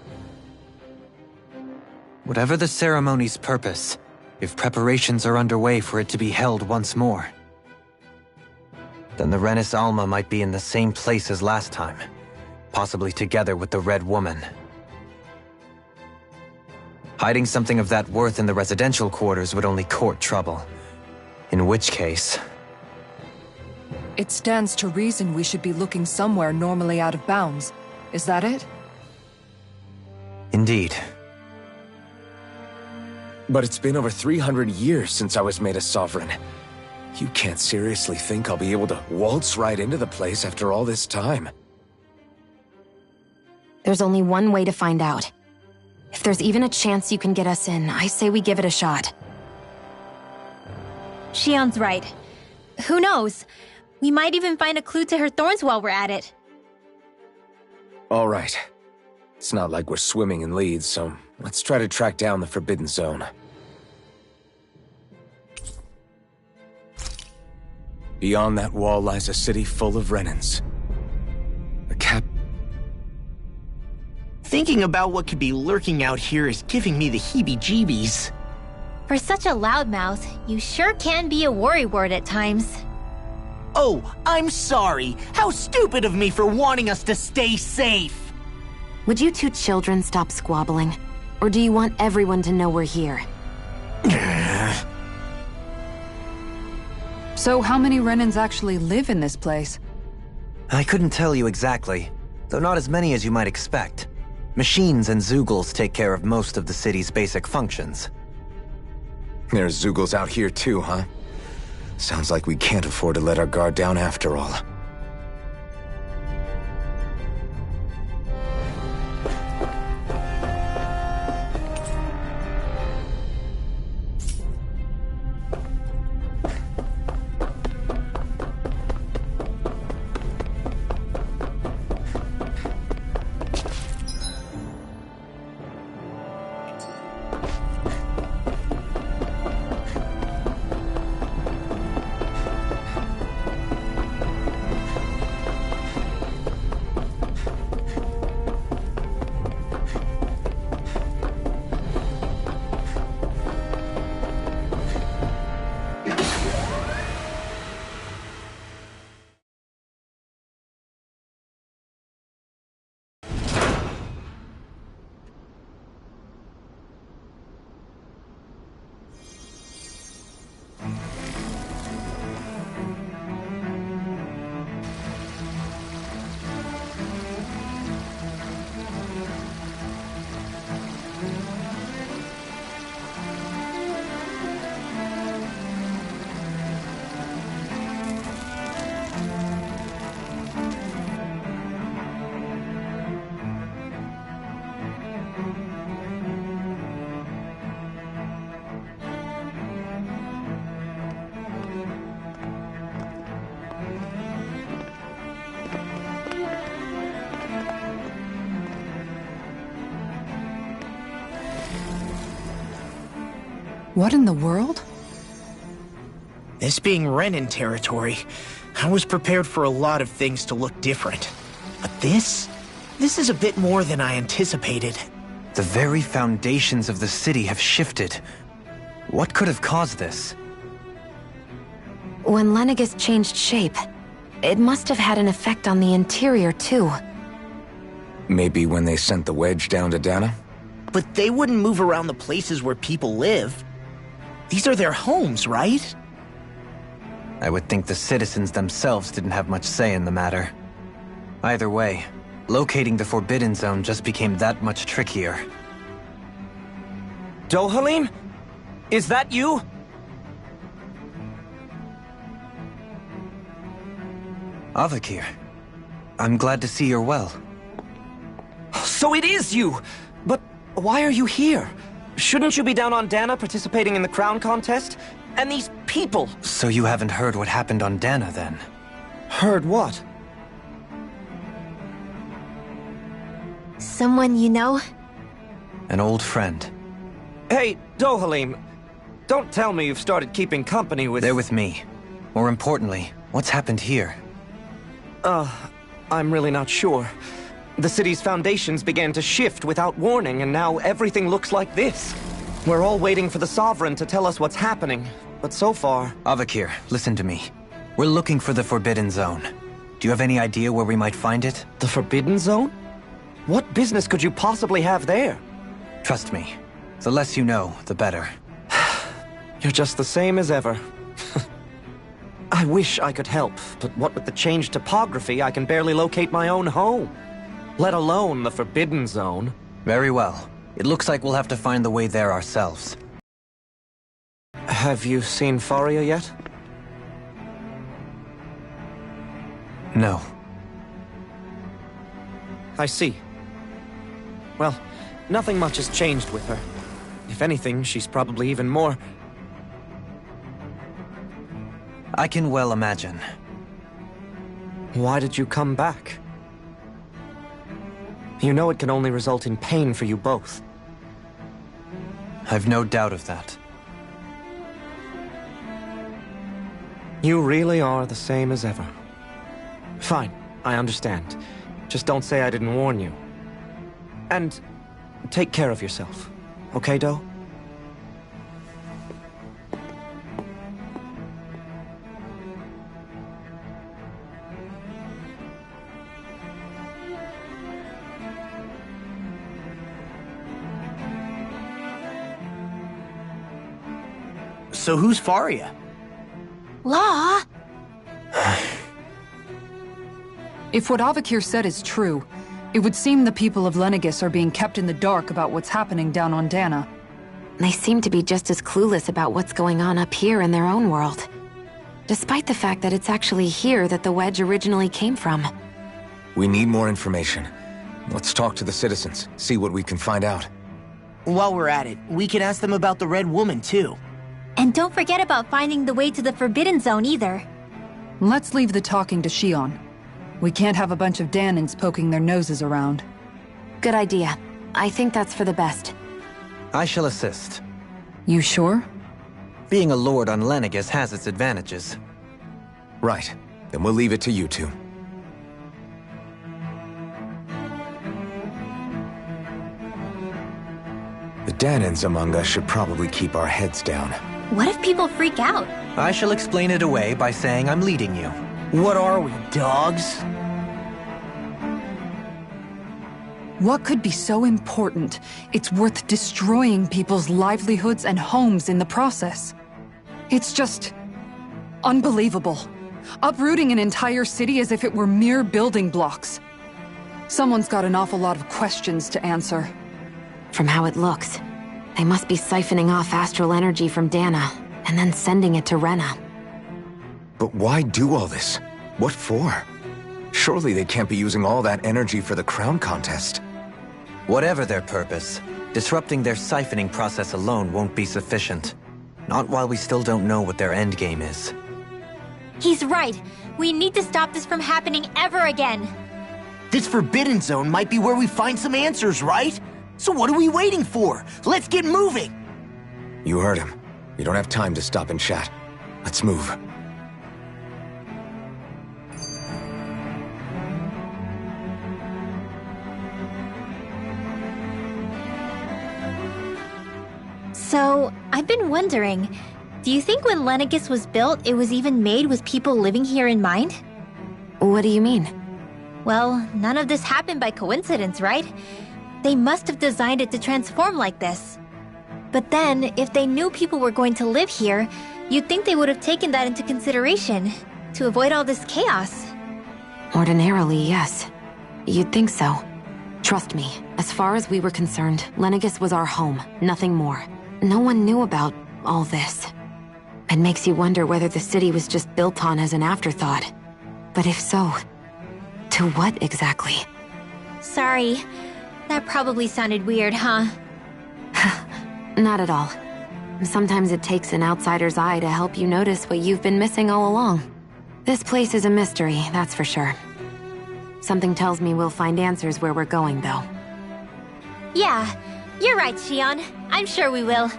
S4: Whatever the ceremony's purpose, if preparations are underway for it to be held once more, then the Renis Alma might be in the same place as last time, possibly together with the Red Woman. Hiding something of that worth in the residential quarters would only court trouble. In which case...
S5: It stands to reason we should be looking somewhere normally out of bounds. Is that it?
S4: Indeed.
S3: But it's been over 300 years since I was made a Sovereign. You can't seriously think I'll be able to waltz right into the place after all this time.
S6: There's only one way to find out. If there's even a chance you can get us in, I say we give it a shot.
S2: Shion's right. Who knows? We might even find a clue to her thorns while we're at it.
S3: All right. It's not like we're swimming in leads, so let's try to track down the Forbidden Zone. Beyond that wall lies a city full of Renins. The cap...
S1: Thinking about what could be lurking out here is giving me the heebie-jeebies.
S2: For such a loudmouth, you sure can be a worrywart at times.
S1: Oh, I'm sorry. How stupid of me for wanting us to stay safe.
S6: Would you two children stop squabbling? Or do you want everyone to know we're here?
S5: So how many Renans actually live in this place?
S4: I couldn't tell you exactly, though not as many as you might expect. Machines and Zeugles take care of most of the city's basic functions.
S3: There's Zeugles out here too, huh? Sounds like we can't afford to let our guard down after all.
S5: What in the world?
S1: This being Renan territory, I was prepared for a lot of things to look different. But this is a bit more than I anticipated.
S4: The very foundations of the city have shifted. What could have caused this?
S6: When Lenegis changed shape, it must have had an effect on the interior, too.
S3: Maybe when they sent the wedge down to Dana?
S1: But they wouldn't move around the places where people live. These are their homes, right?
S4: I would think the citizens themselves didn't have much say in the matter. Either way, locating the Forbidden Zone just became that much trickier.
S7: Dohalim? Is that you?
S4: Avakir, I'm glad to see you're well.
S7: So it is you! But why are you here? Shouldn't you be down on Dana participating in the crown contest? And these people!
S4: So you haven't heard what happened on Dana, then?
S7: Heard what?
S2: Someone you know?
S4: An old friend.
S7: Hey, Dohalim, don't tell me you've started keeping company with...
S4: They're with me. More importantly, what's happened here?
S7: I'm really not sure. The city's foundations began to shift without warning, and now everything looks like this. We're all waiting for the Sovereign to tell us what's happening, but so far...
S4: Avakir, listen to me. We're looking for the Forbidden Zone. Do you have any idea where we might find it?
S7: The Forbidden Zone? What business could you possibly have there?
S4: Trust me. The less you know, the better.
S7: You're just the same as ever. I wish I could help, but what with the changed topography, I can barely locate my own home. Let alone the Forbidden Zone.
S4: Very well. It looks like we'll have to find the way there ourselves.
S7: Have you seen Faria yet?
S4: No.
S7: I see. Well, nothing much has changed with her. If anything, she's probably even more...
S4: I can well imagine.
S7: Why did you come back? You know it can only result in pain for you both.
S4: I've no doubt of that.
S7: You really are the same as ever. Fine, I understand. Just don't say I didn't warn you. And take care of yourself. Okay, Do?
S1: So who's Faria?
S6: Law?
S5: If what Avakir said is true, it would seem the people of Lenegis are being kept in the dark about what's happening down on Dana.
S6: They seem to be just as clueless about what's going on up here in their own world. Despite the fact that it's actually here that the Wedge originally came from.
S3: We need more information. Let's talk to the citizens, see what we can find out.
S1: While we're at it, we can ask them about the Red Woman, too.
S2: And don't forget about finding the way to the Forbidden Zone either.
S5: Let's leave the talking to Shion. We can't have a bunch of Danans poking their noses around.
S6: Good idea. I think that's for the best.
S4: I shall assist.
S5: You sure?
S4: Being a lord on Lenegis has its advantages.
S3: Right. Then we'll leave it to you two. The Danans among us should probably keep our heads down.
S2: What if people freak out?
S4: I shall explain it away by saying I'm leading you.
S1: What are we, dogs?
S5: What could be so important it's worth destroying people's livelihoods and homes in the process? It's just unbelievable. Uprooting an entire city as if it were mere building blocks. Someone's got an awful lot of questions to answer.
S6: From how it looks, they must be siphoning off astral energy from Dana, and then sending it to Rena.
S3: But why do all this? What for? Surely they can't be using all that energy for the crown contest.
S4: Whatever their purpose, disrupting their siphoning process alone won't be sufficient. Not while we still don't know what their endgame is.
S2: He's right. We need to stop this from happening ever again.
S1: This Forbidden Zone might be where we find some answers, right? So what are we waiting for? Let's get moving!
S3: You heard him. We don't have time to stop and chat. Let's move.
S2: So, I've been wondering, do you think when Lenegis was built, it was even made with people living here in mind?
S6: What do you mean?
S2: Well, none of this happened by coincidence, right? They must have designed it to transform like this. But then, if they knew people were going to live here, you'd think they would have taken that into consideration, to avoid all this chaos.
S6: Ordinarily, yes. You'd think so. Trust me, as far as we were concerned, Lenegis was our home, nothing more. No one knew about all this. It makes you wonder whether the city was just built on as an afterthought. But if so, to what exactly?
S2: Sorry. That probably sounded weird, huh?
S6: Not at all. Sometimes it takes an outsider's eye to help you notice what you've been missing all along. This place is a mystery, that's for sure. Something tells me we'll find answers where we're going, though.
S2: Yeah, you're right, Shion. I'm sure we will.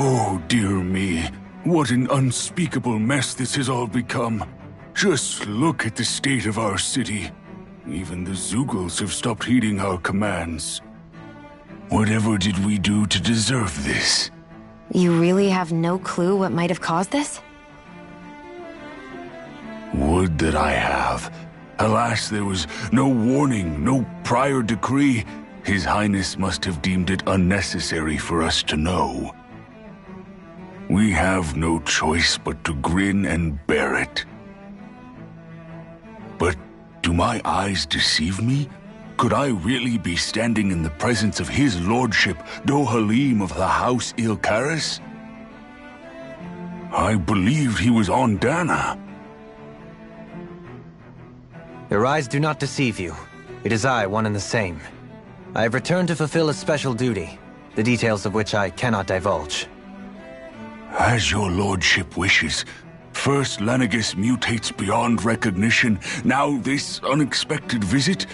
S8: Oh, dear me. What an unspeakable mess this has all become. Just look at the state of our city. Even the Zeugles have stopped heeding our commands. Whatever did we do to deserve this?
S6: You really have no clue what might have caused this?
S8: Would that I have. Alas, there was no warning, no prior decree. His Highness must have deemed it unnecessary for us to know. We have no choice but to grin and bear it. But do my eyes deceive me? Could I really be standing in the presence of his lordship, Dohalim of the House Ilkaris? I believed he was on Dana.
S4: Your eyes do not deceive you. It is I, one and the same. I have returned to fulfill a special duty, the details of which I cannot divulge.
S8: As your lordship wishes. First Lenegis mutates beyond recognition, now this unexpected visit.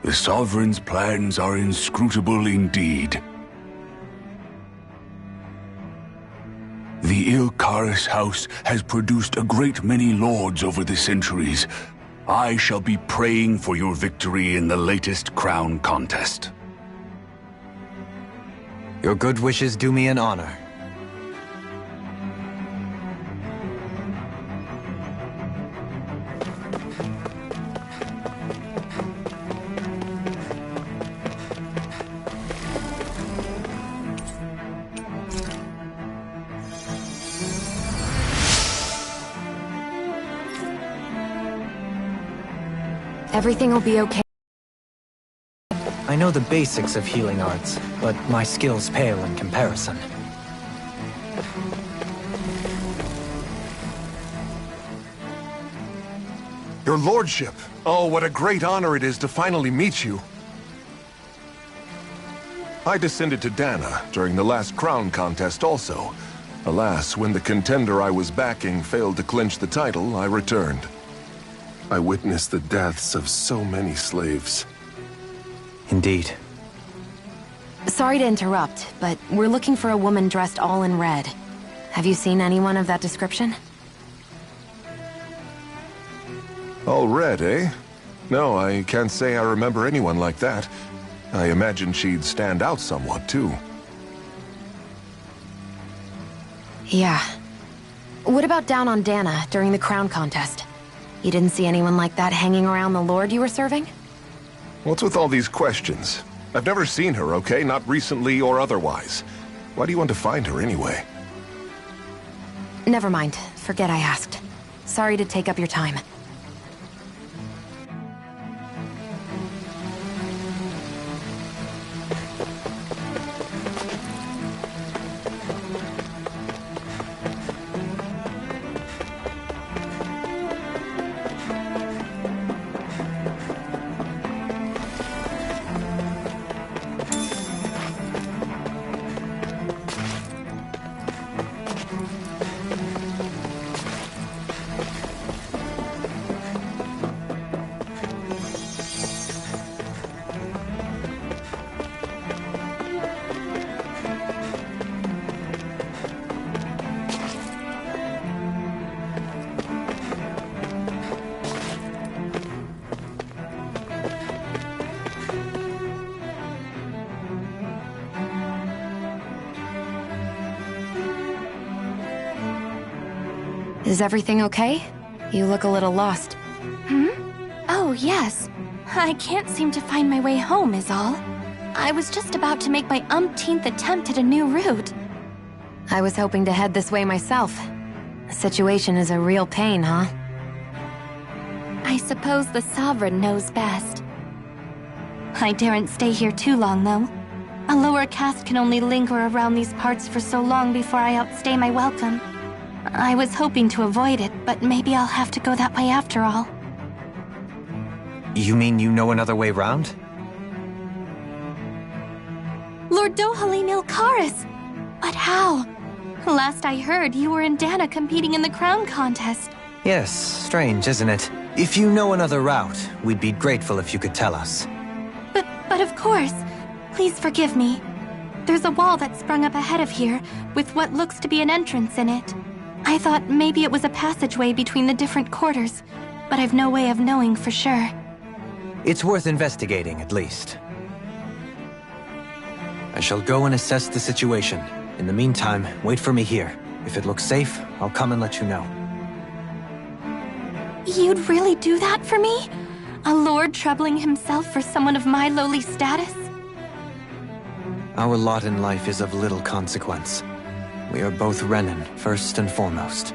S8: The Sovereign's plans are inscrutable indeed. The Ilkaris house has produced a great many lords over the centuries. I shall be praying for your victory in the latest crown contest.
S4: Your good wishes do me an honor.
S6: Everything will be okay.
S4: I know the basics of healing arts, but my skills pale in comparison.
S9: Your lordship! Oh, what a great honor it is to finally meet you. I descended to Dana during the last crown contest also. Alas, when the contender I was backing failed to clinch the title, I returned. I witnessed the deaths of so many slaves.
S4: Indeed.
S6: Sorry to interrupt, but we're looking for a woman dressed all in red. Have you seen anyone of that description?
S9: All red, eh? No, I can't say I remember anyone like that. I imagine she'd stand out somewhat, too.
S6: Yeah. What about down on Dana during the crown contest? You didn't see anyone like that hanging around the lord you were serving?
S9: What's with all these questions? I've never seen her, okay? Not recently or otherwise. Why do you want to find her anyway?
S6: Never mind. Forget I asked. Sorry to take up your time. Is everything okay? You look a little lost.
S10: Oh, yes. I can't seem to find my way home, is all. I was just about to make my umpteenth attempt at a new route.
S6: I was hoping to head this way myself. The situation is a real pain, huh?
S10: I suppose the Sovereign knows best. I daren't stay here too long, though. A lower caste can only linger around these parts for so long before I outstay my welcome. I was hoping to avoid it, but maybe I'll have to go that way after all.
S4: You mean you know another way round?
S10: Lord Dohalim Ilkaris! But how? Last I heard, you were in Dana competing in the crown contest.
S4: Yes, strange, isn't it? If you know another route, we'd be grateful if you could tell us.
S10: But of course. Please forgive me. There's a wall that sprung up ahead of here, with what looks to be an entrance in it. I thought maybe it was a passageway between the different quarters, but I've no way of knowing for sure.
S4: It's worth investigating, at least. I shall go and assess the situation. In the meantime, wait for me here. If it looks safe, I'll come and let you know.
S10: You'd really do that for me? A lord troubling himself for someone of my lowly status?
S4: Our lot in life is of little consequence. We are both Renan, first and foremost.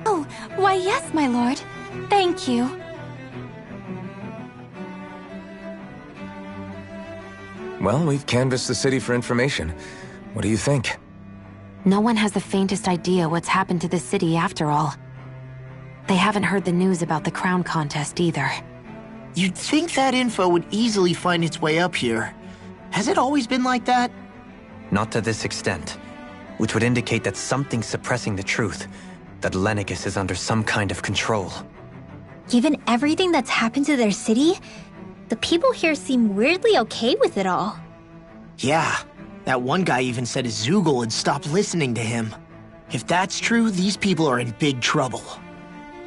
S10: Oh, why yes, my lord. Thank you.
S3: Well, we've canvassed the city for information. What do you think?
S6: No one has the faintest idea what's happened to the city after all. They haven't heard the news about the crown contest either.
S1: You'd think that info would easily find its way up here. Has it always been like that?
S4: Not to this extent, which would indicate that something's suppressing the truth, that Lenegis is under some kind of control.
S2: Given everything that's happened to their city, the people here seem weirdly okay with it all.
S1: Yeah. That one guy even said his Zoogle had stopped listening to him. If that's true, these people are in big trouble.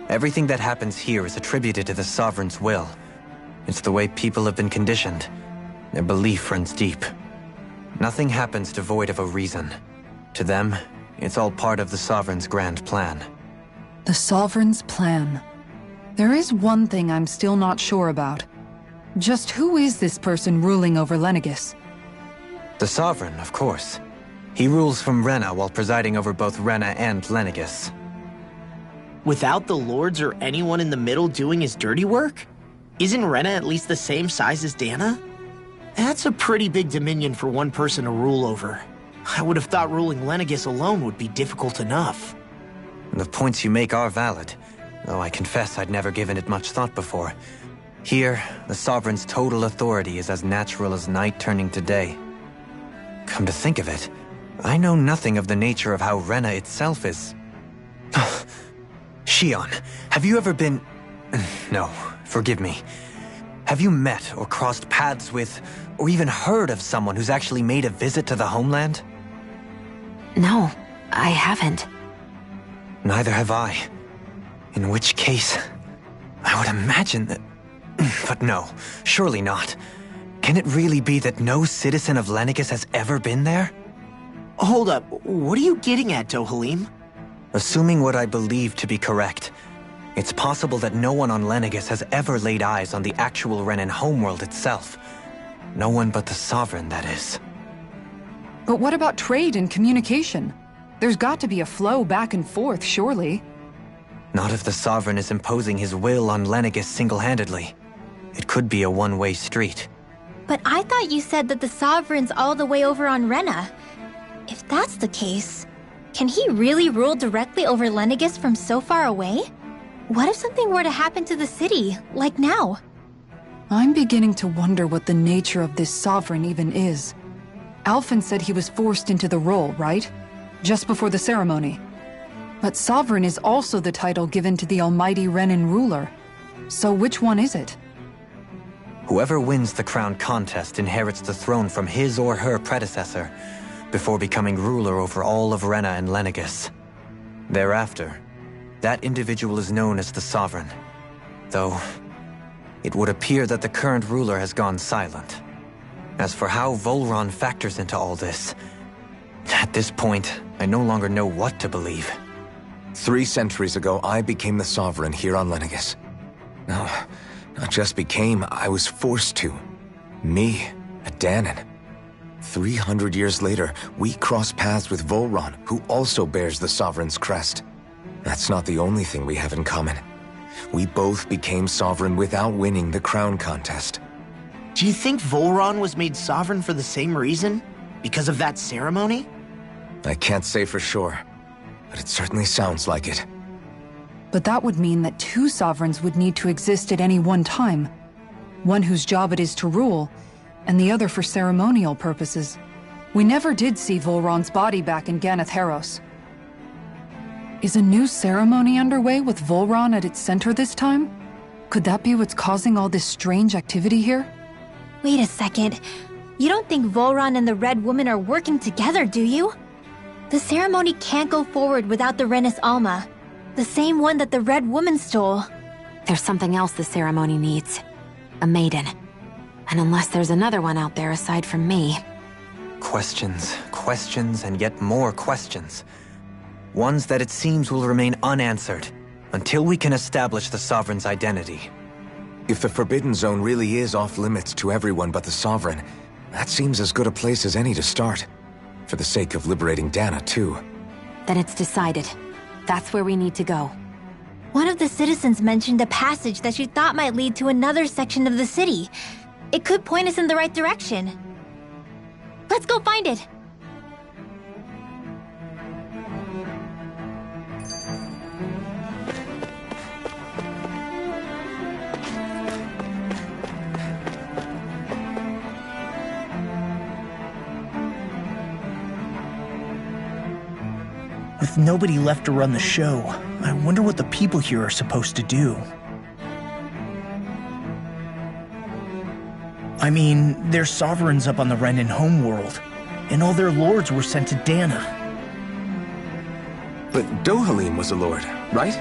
S4: Everything that happens here is attributed to the Sovereign's will. It's the way people have been conditioned. Their belief runs deep. Nothing happens devoid of a reason. To them, it's all part of the Sovereign's grand plan.
S5: The Sovereign's plan. There is one thing I'm still not sure about. Just who is this person ruling over Lenegis?
S4: The Sovereign, of course. He rules from Rena while presiding over both Rena and Lenegis.
S1: Without the lords or anyone in the middle doing his dirty work? Isn't Rena at least the same size as Dana? That's a pretty big dominion for one person to rule over. I would have thought ruling Lenegis alone would be difficult enough.
S4: The points you make are valid, though I confess I'd never given it much thought before. Here, the Sovereign's total authority is as natural as night turning to day. Come to think of it, I know nothing of the nature of how Rena itself is. Shion, have you ever been... No, forgive me. Have you met or crossed paths with, or even heard of someone who's actually made a visit to the homeland?
S6: No, I haven't.
S4: Neither have I. In which case, I would imagine that... But no, surely not. Can it really be that no citizen of Lenegis has ever been there?
S1: Hold up, what are you getting at, Dohalim?
S4: Assuming what I believe to be correct, it's possible that no one on Lenegis has ever laid eyes on the actual Renan homeworld itself. No one but the Sovereign, that is.
S5: But what about trade and communication? There's got to be a flow back and forth, surely.
S4: Not if the Sovereign is imposing his will on Lenegis single-handedly. It could be a one-way street.
S2: But I thought you said that the Sovereign's all the way over on Rena. If that's the case, can he really rule directly over Lenegis from so far away? What if something were to happen to the city, like now?
S5: I'm beginning to wonder what the nature of this Sovereign even is. Alphen said he was forced into the role, right? Just before the ceremony. But Sovereign is also the title given to the almighty Renan ruler. So which one is it?
S4: Whoever wins the crown contest inherits the throne from his or her predecessor, before becoming ruler over all of Rena and Lenegis. Thereafter, that individual is known as the Sovereign. Though, it would appear that the current ruler has gone silent. As for how Volron factors into all this, at this point, I no longer know what to believe.
S3: 3 centuries ago, I became the Sovereign here on Lenegis. No, not just became, I was forced to. Me, a Dahnan. 300 years later, we cross paths with Volron, who also bears the Sovereign's crest. That's not the only thing we have in common. We both became Sovereign without winning the crown contest.
S1: Do you think Volron was made Sovereign for the same reason? Because of that ceremony?
S3: I can't say for sure, but it certainly sounds like it.
S5: But that would mean that 2 Sovereigns would need to exist at any one time. One whose job it is to rule, and the other for ceremonial purposes. We never did see Volron's body back in Ganath Haros. Is a new ceremony underway with Volron at its center this time? Could that be what's causing all this strange activity here?
S2: Wait a second. You don't think Volron and the Red Woman are working together, do you? The ceremony can't go forward without the Renis Alma. The same one that the Red Woman stole.
S6: There's something else the ceremony needs. A maiden. And unless there's another one out there aside from me...
S4: Questions, questions, and yet more questions. Ones that it seems will remain unanswered, until we can establish the Sovereign's identity.
S3: If the Forbidden Zone really is off-limits to everyone but the Sovereign, that seems as good a place as any to start. For the sake of liberating Dana, too.
S6: Then it's decided. That's where we need to go.
S2: One of the citizens mentioned a passage that she thought might lead to another section of the city. It could point us in the right direction. Let's go find it!
S1: With nobody left to run the show, I wonder what the people here are supposed to do. I mean, they're sovereigns up on the Renan homeworld. and all their lords were sent to Dana.
S3: But Dohalim was a lord, right?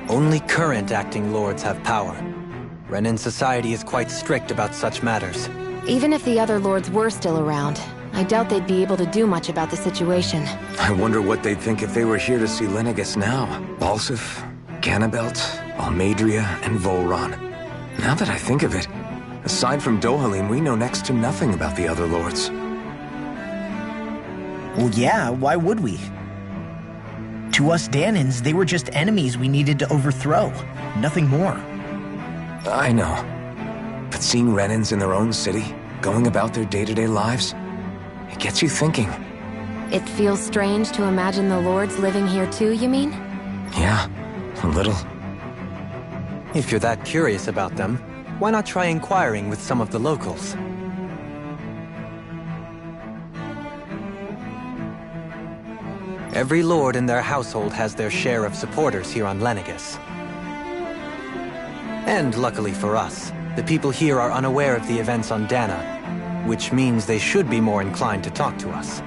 S4: Only current acting lords have power. Renan society is quite strict about such matters.
S6: Even if the other lords were still around, I doubt they'd be able to do much about the situation.
S3: I wonder what they'd think if they were here to see Lenegis now. Balsif, Ganabelt, Almadria, and Volron. Now that I think of it, aside from Dohalim, we know next to nothing about the other lords.
S1: Well, yeah, why would we? To us Danans, they were just enemies we needed to overthrow. Nothing more.
S3: I know. But seeing Renans in their own city, going about their day-to-day lives, it gets you thinking.
S6: It feels strange to imagine the lords living here too, you mean?
S3: Yeah, a little.
S4: If you're that curious about them, why not try inquiring with some of the locals? Every lord in their household has their share of supporters here on Lenegis. And luckily for us, the people here are unaware of the events on Dana, which means they should be more inclined to talk to us.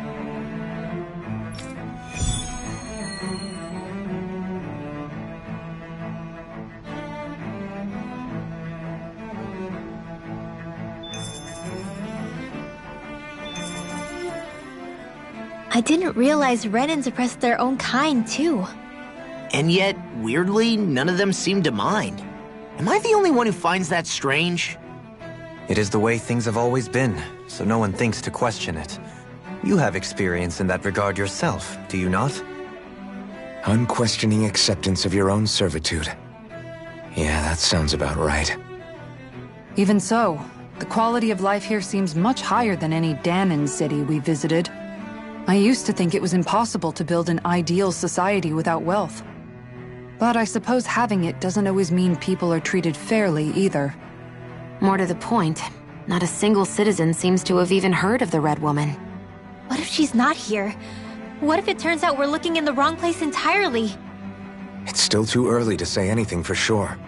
S2: I didn't realize Renans oppressed their own kind, too.
S1: And yet, weirdly, none of them seem to mind. Am I the only one who finds that strange?
S4: It is the way things have always been, so no one thinks to question it. You have experience in that regard yourself, do you not?
S3: Unquestioning acceptance of your own servitude. Yeah, that sounds about right.
S5: Even so, the quality of life here seems much higher than any Danan city we visited. I used to think it was impossible to build an ideal society without wealth. But I suppose having it doesn't always mean people are treated fairly either.
S6: More to the point, not a single citizen seems to have even heard of the Red Woman.
S2: What if she's not here? What if it turns out we're looking in the wrong place entirely?
S3: It's still too early to say anything for sure.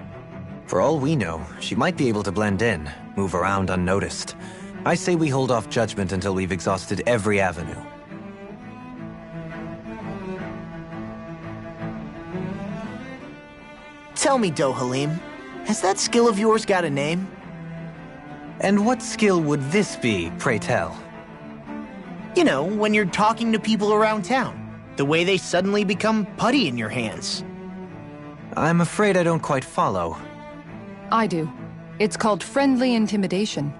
S4: For all we know, she might be able to blend in, move around unnoticed. I say we hold off judgment until we've exhausted every avenue.
S1: Tell me, Dohalim, has that skill of yours got a name?
S4: And what skill would this be, pray tell?
S1: You know, when you're talking to people around town. The way they suddenly become putty in your hands.
S4: I'm afraid I don't quite follow.
S5: I do. It's called friendly intimidation.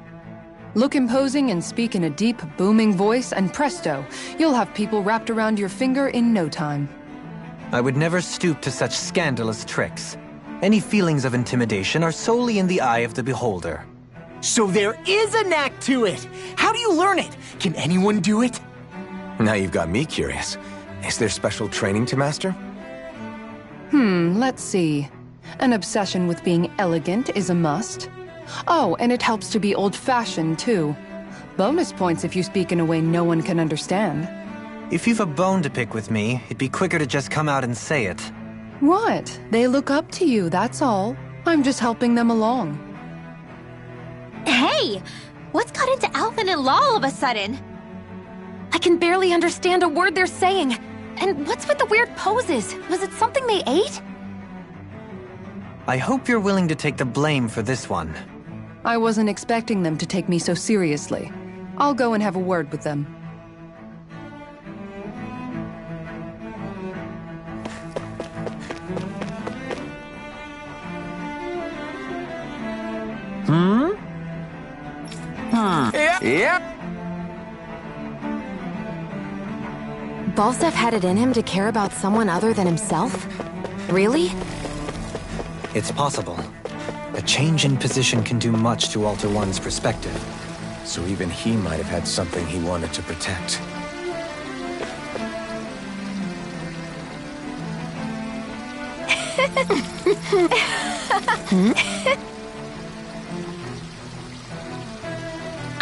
S5: Look imposing and speak in a deep, booming voice, and presto, you'll have people wrapped around your finger in no time.
S4: I would never stoop to such scandalous tricks. Any feelings of intimidation are solely in the eye of the beholder.
S1: So there is a knack to it! How do you learn it? Can anyone do it?
S3: Now you've got me curious. Is there special training to master?
S5: Let's see. An obsession with being elegant is a must. Oh, and it helps to be old-fashioned, too. Bonus points if you speak in a way no one can understand.
S4: If you've a bone to pick with me, it'd be quicker to just come out and say it.
S5: What? They look up to you, that's all. I'm just helping them along.
S2: Hey! What's got into Alvin and Law all of a sudden?
S6: I can barely understand a word they're saying. And what's with the weird poses? Was it something they ate?
S4: I hope you're willing to take the blame for this one.
S5: I wasn't expecting them to take me so seriously. I'll go and have a word with them.
S3: Yep.
S6: Balsef had it in him to care about someone other than himself? Really?
S4: It's possible. A change in position can do much to alter one's perspective.
S3: So even he might have had something he wanted to protect.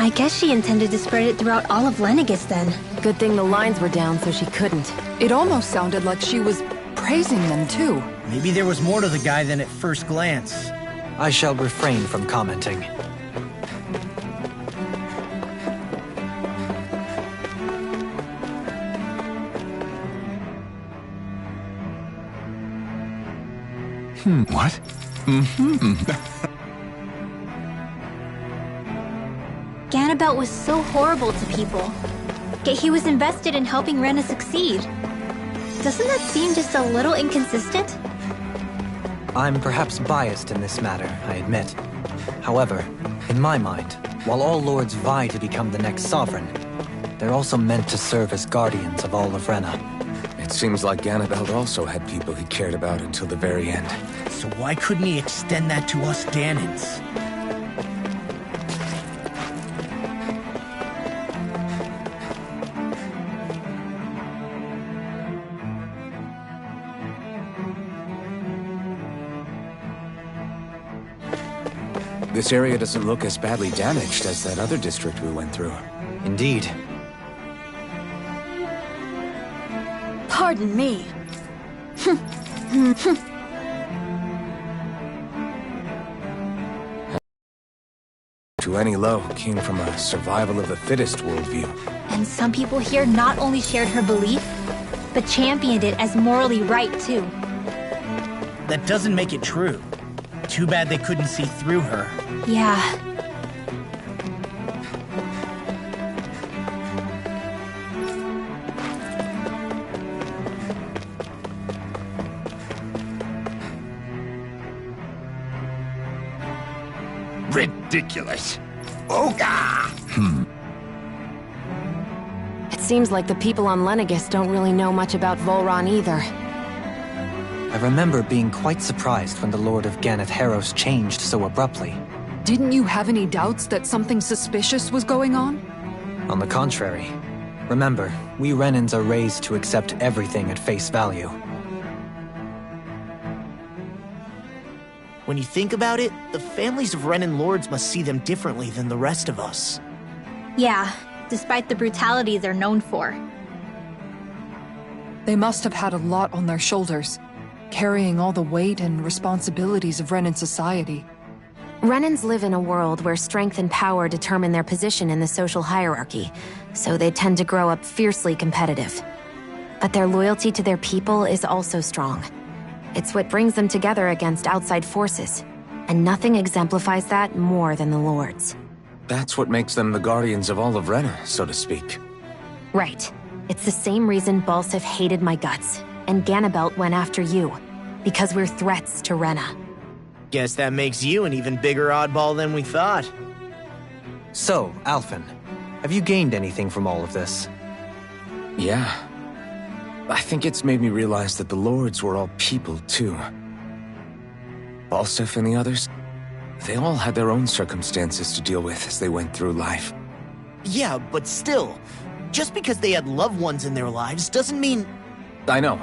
S2: I guess she intended to spread it throughout all of Lenegis then.
S6: Good thing the lines were down so she couldn't.
S5: It almost sounded like she was praising them, too.
S1: Maybe there was more to the guy than at first glance.
S4: I shall refrain from commenting.
S9: What?
S2: Ganabelt was so horrible to people, yet he was invested in helping Rena succeed. Doesn't that seem just a little inconsistent?
S4: I'm perhaps biased in this matter, I admit. However, in my mind, while all lords vie to become the next sovereign, they're also meant to serve as guardians of all of Rena.
S3: It seems like Ganabelt also had people he cared about until the very end.
S1: So why couldn't he extend that to us Danans?
S3: This area doesn't look as badly damaged as that other district we went through.
S4: Indeed.
S2: Pardon me.
S3: Tueni Lo came from a survival of the fittest worldview.
S2: And some people here not only shared her belief, but championed it as morally right too.
S1: That doesn't make it true. Too bad they couldn't see through her.
S2: Yeah.
S11: Ridiculous. Oga!
S6: It seems like the people on Lenegis don't really know much about Volron either.
S4: I remember being quite surprised when the Lord of Ganath Haros changed so abruptly.
S5: Didn't you have any doubts that something suspicious was going on?
S4: On the contrary. Remember, we Renans are raised to accept everything at face value.
S1: When you think about it, the families of Renan lords must see them differently than the rest of us.
S2: Yeah, despite the brutality they're known for.
S5: They must have had a lot on their shoulders, carrying all the weight and responsibilities of Renan society.
S6: Renans live in a world where strength and power determine their position in the social hierarchy, so they tend to grow up fiercely competitive. But their loyalty to their people is also strong. It's what brings them together against outside forces, and nothing exemplifies that more than the Lords.
S3: That's what makes them the guardians of all of Rena, so to speak.
S6: Right. It's the same reason Balsif hated my guts, and Ganabelt went after you, because we're threats to Rena.
S1: Guess that makes you an even bigger oddball than we thought.
S4: So, Alphen, have you gained anything from all of this?
S3: Yeah. I think it's made me realize that the Lords were all people, too. Balsif and the others, they all had their own circumstances to deal with as they went through life.
S1: Yeah, but still, just because they had loved ones in their lives doesn't mean...
S3: I know.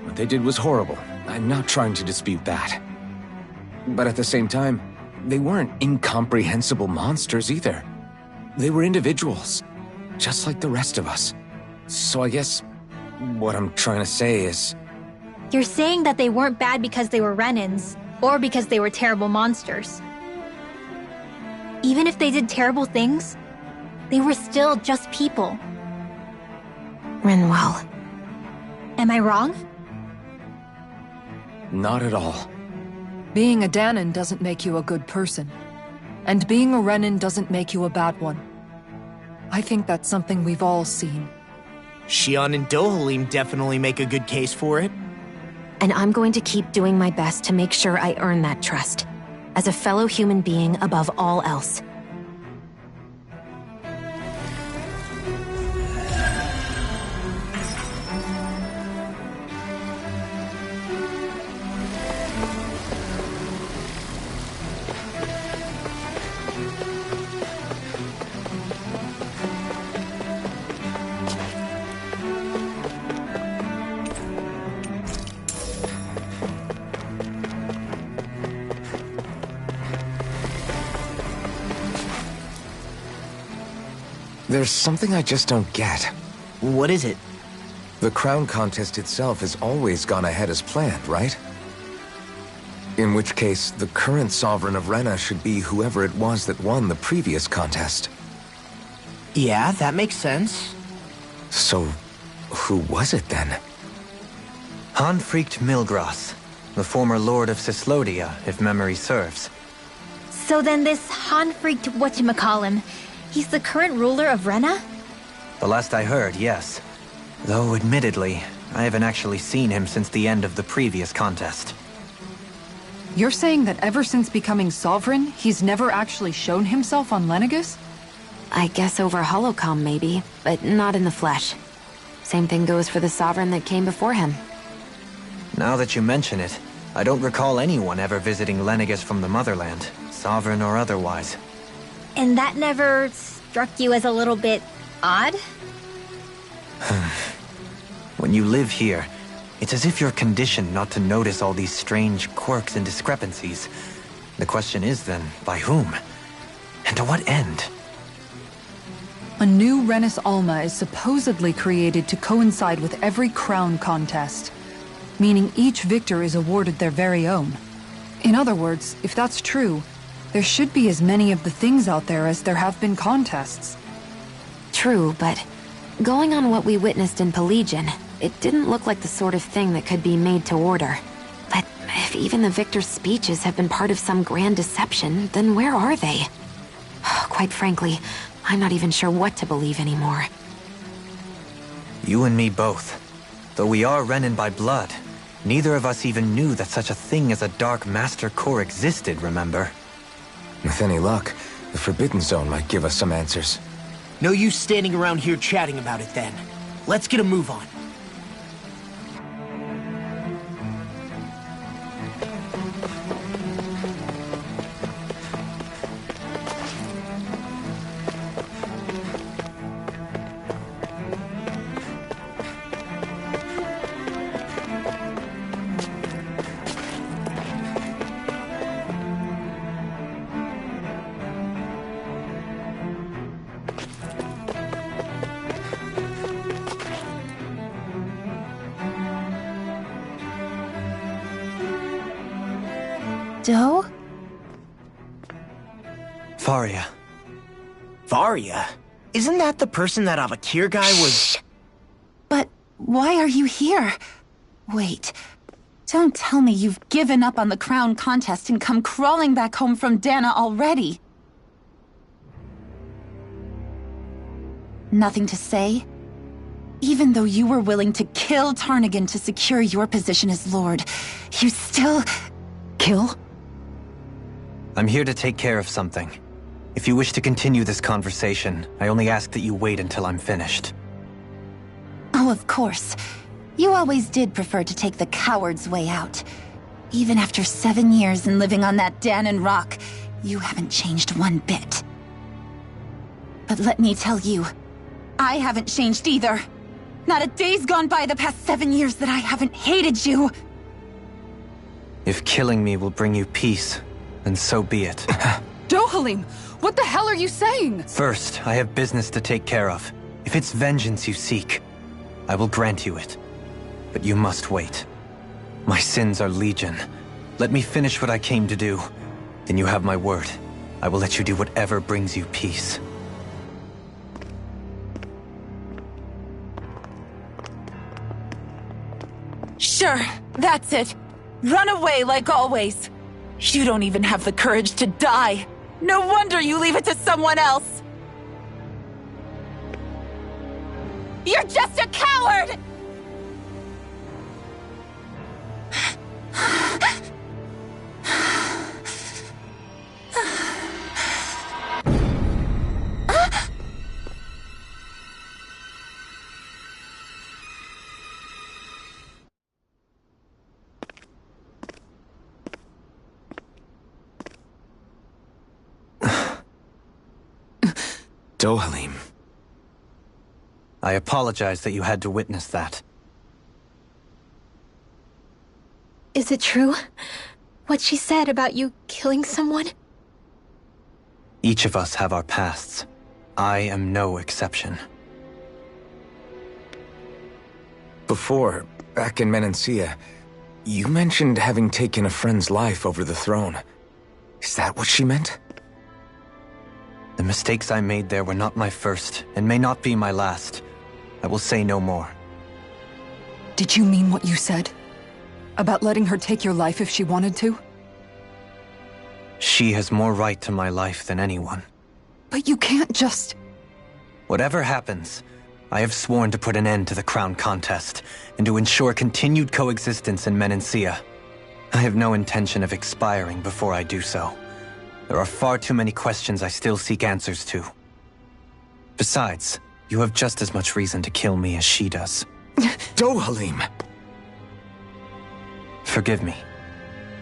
S3: What they did was horrible. I'm not trying to dispute that. But at the same time, they weren't incomprehensible monsters either. They were individuals, just like the rest of us. So I guess what I'm trying to say is...
S2: You're saying that they weren't bad because they were Renans, or because they were terrible monsters. Even if they did terrible things, they were still just people.
S6: Rinwell.
S2: Am I wrong?
S3: Not at all.
S5: Being a Danan doesn't make you a good person. And being a Renan doesn't make you a bad one. I think that's something we've all seen.
S1: Shion and Dohalim definitely make a good case for it.
S6: And I'm going to keep doing my best to make sure I earn that trust, as a fellow human being above all else.
S3: There's something I just don't get.
S1: What is it?
S3: The crown contest itself has always gone ahead as planned, right? In which case, the current sovereign of Rena should be whoever it was that won the previous contest.
S1: Yeah, that makes sense.
S3: So, who was it then?
S4: Hanfrikt Milgrath. the former Lord of Cyslodia, if memory serves.
S2: So then this Han-freaked whatchamacallem, he's the current ruler of Rena?
S4: The last I heard, yes. Though, admittedly, I haven't actually seen him since the end of the previous contest.
S5: You're saying that ever since becoming Sovereign, he's never actually shown himself on Lenegis?
S6: I guess over Holocom maybe, but not in the flesh. Same thing goes for the Sovereign that came before him.
S4: Now that you mention it, I don't recall anyone ever visiting Lenegis from the Motherland, Sovereign or otherwise.
S2: And that never struck you as a little bit odd?
S4: When you live here, it's as if you're conditioned not to notice all these strange quirks and discrepancies. The question is then, by whom? And to what end?
S5: A new Renis Alma is supposedly created to coincide with every crown contest, meaning each victor is awarded their very own. In other words, if that's true, there should be as many of the things out there as there have been contests.
S6: True, but going on what we witnessed in Pelagian, it didn't look like the sort of thing that could be made to order. But if even the victor's speeches have been part of some grand deception, then where are they? Quite frankly, I'm not even sure what to believe anymore.
S4: You and me both. Though we are Renin by blood, neither of us even knew that such a thing as a Dark Master Core existed, remember?
S3: With any luck, the Forbidden Zone might give us some answers.
S1: No use standing around here chatting about it then. Let's get a move on.
S2: Doe?
S4: Faria.
S1: Varia? Isn't that the person that Avakir guy was...
S12: But why are you here? Wait, don't tell me you've given up on the crown contest and come crawling back home from Dana already. Nothing to say? Even though you were willing to kill Tarnigan to secure your position as Lord, you still...
S5: Kill?
S4: I'm here to take care of something. If you wish to continue this conversation, I only ask that you wait until I'm finished.
S12: Oh, of course. You always did prefer to take the coward's way out. Even after 7 years and living on that Danon rock, you haven't changed one bit. But let me tell you, I haven't changed either. Not a day's gone by the past 7 years that I haven't hated you.
S4: If killing me will bring you peace, then so be it.
S5: Dohalim, what the hell are you saying?
S4: First, I have business to take care of. If it's vengeance you seek, I will grant you it. But you must wait. My sins are legion. Let me finish what I came to do. Then you have my word. I will let you do whatever brings you peace.
S12: Sure, that's it. Run away like always. You don't even have the courage to die. No wonder you leave it to someone else. You're just a coward!
S3: Dohalim.
S4: I apologize that you had to witness that.
S2: Is it true? What she said about you killing someone?
S4: Each of us have our pasts. I am no exception.
S3: Before, back in Menancia, you mentioned having taken a friend's life over the throne. Is that what she meant?
S4: The mistakes I made there were not my first, and may not be my last. I will say no more.
S5: Did you mean what you said? About letting her take your life if she wanted to?
S4: She has more right to my life than anyone.
S5: But you can't just...
S4: Whatever happens, I have sworn to put an end to the crown contest, and to ensure continued coexistence in Menancia. I have no intention of expiring before I do so. There are far too many questions I still seek answers to. Besides, you have just as much reason to kill me as she does.
S3: Dohalim!
S4: Forgive me.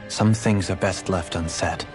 S4: Some things are best left unsaid.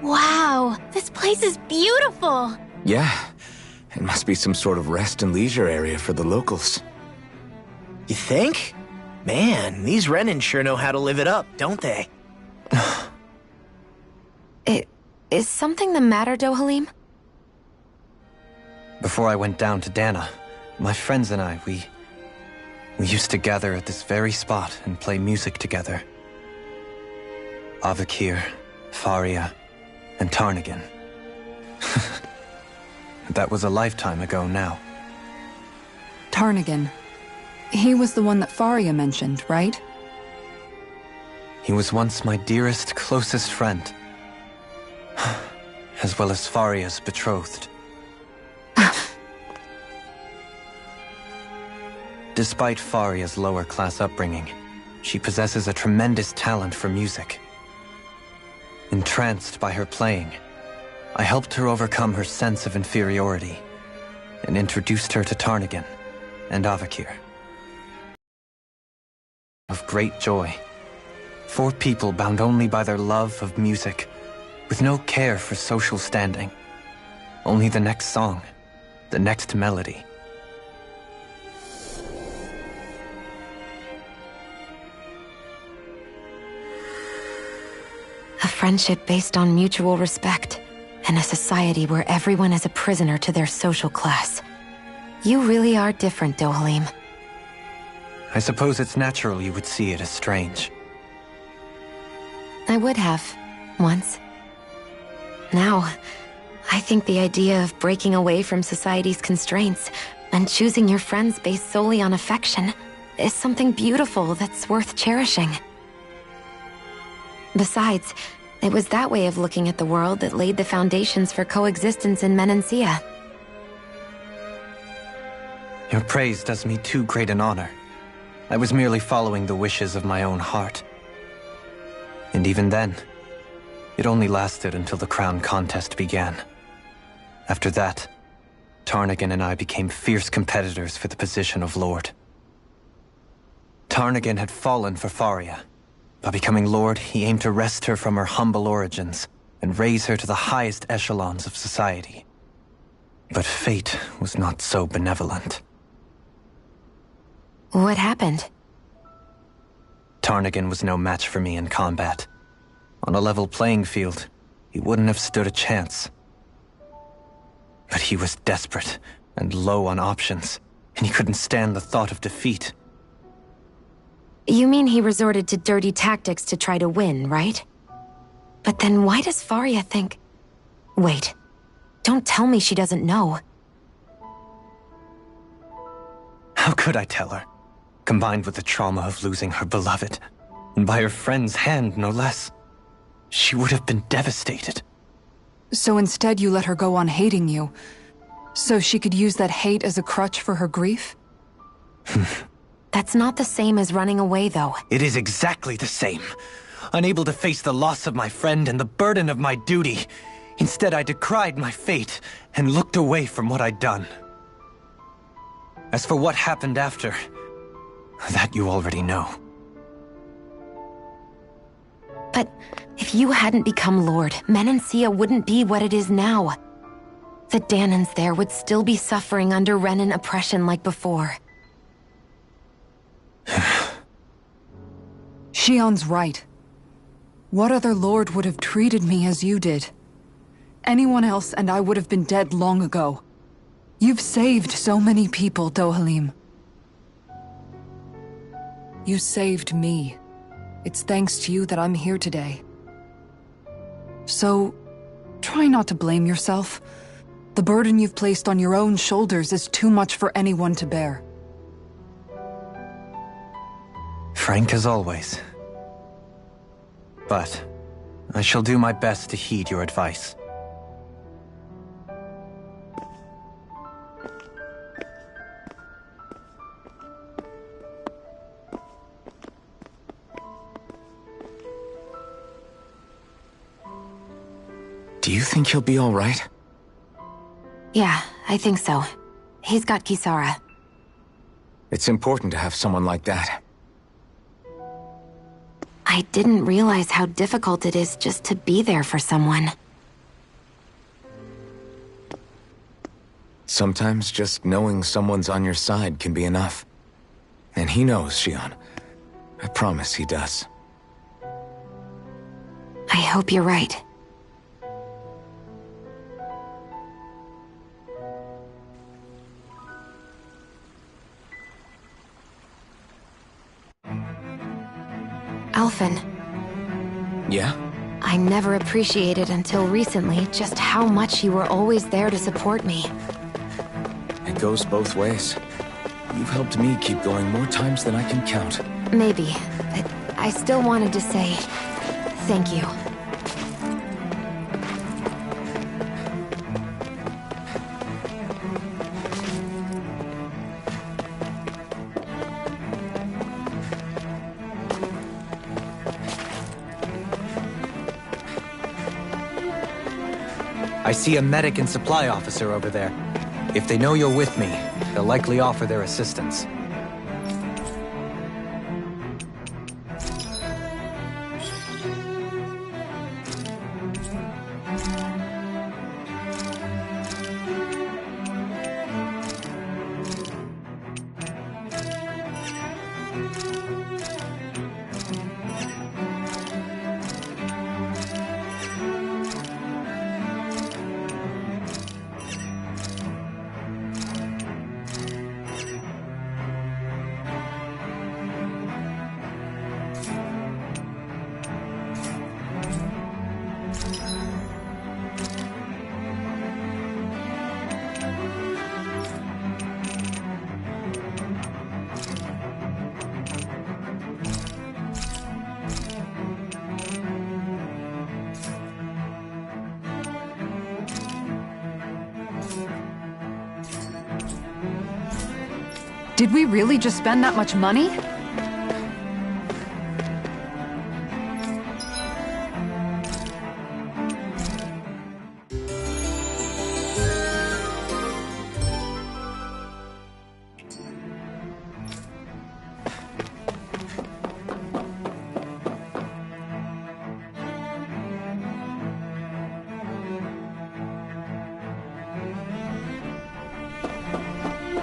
S2: Wow, this place is beautiful!
S3: Yeah, it must be some sort of rest and leisure area for the locals.
S1: You think? Man, these Renan sure know how to live it up, don't they?
S6: Is something the matter, Dohalim?
S4: Before I went down to Dana, my friends and I, we used to gather at this very spot and play music together. Avakir, Faria, and Tarnagin. That was a lifetime ago now.
S5: Tarnagin. He was the one that Faria mentioned, right?
S4: He was once my dearest, closest friend. As well as Faria's betrothed. Despite Faria's lower-class upbringing, she possesses a tremendous talent for music. Entranced by her playing, I helped her overcome her sense of inferiority and introduced her to Tarnagin and Avakir. Of great joy, 4 people bound only by their love of music, with no care for social standing. Only the next song, the next melody.
S6: A friendship based on mutual respect, and a society where everyone is a prisoner to their social class. You really are different, Dohalim.
S4: I suppose it's natural you would see it as strange.
S6: I would have, once. Now, I think the idea of breaking away from society's constraints and choosing your friends based solely on affection is something beautiful that's worth cherishing. Besides, it was that way of looking at the world that laid the foundations for coexistence in Menancia.
S4: Your praise does me too great an honor. I was merely following the wishes of my own heart. And even then, it only lasted until the crown contest began. After that, Tarnagin and I became fierce competitors for the position of Lord. Tarnagin had fallen for Faria. By becoming Lord, he aimed to wrest her from her humble origins and raise her to the highest echelons of society. But fate was not so benevolent.
S6: What happened?
S4: Tarnagin was no match for me in combat. On a level playing field, he wouldn't have stood a chance. But he was desperate and low on options, and he couldn't stand the thought of defeat.
S6: You mean he resorted to dirty tactics to try to win, right? But then why does Faria think... Wait, don't tell me she doesn't know.
S4: How could I tell her? Combined with the trauma of losing her beloved, and by her friend's hand, no less, she would have been devastated.
S5: So instead you let her go on hating you, so she could use that hate as a crutch for her grief?
S6: That's not the same as running away, though.
S4: It is exactly the same. Unable to face the loss of my friend and the burden of my duty, instead I decried my fate and looked away from what I'd done. As for what happened after, that you already know.
S6: But if you hadn't become Lord, Menancia wouldn't be what it is now. The Dahnans there would still be suffering under Renan oppression like before.
S5: Shion's right. What other lord would have treated me as you did? Anyone else and I would have been dead long ago. You've saved so many people, Dohalim. You saved me. It's thanks to you that I'm here today. So, try not to blame yourself. The burden you've placed on your own shoulders is too much for anyone to bear.
S4: Frank as always. But I shall do my best to heed your advice.
S3: Do you think he'll be all right?
S6: Yeah, I think so. He's got Kisara.
S3: It's important to have someone like that.
S6: I didn't realize how difficult it is just to be there for someone.
S3: Sometimes just knowing someone's on your side can be enough. And he knows, Shion. I promise he does.
S6: I hope you're right. Alphen.
S3: Yeah?
S6: I never appreciated until recently just how much you were always there to support me.
S3: It goes both ways. You've helped me keep going more times than I can count.
S6: Maybe, but I still wanted to say thank you.
S4: I see a medic and supply officer over there. If they know you're with me, they'll likely offer their assistance.
S5: Did we really just spend that much money?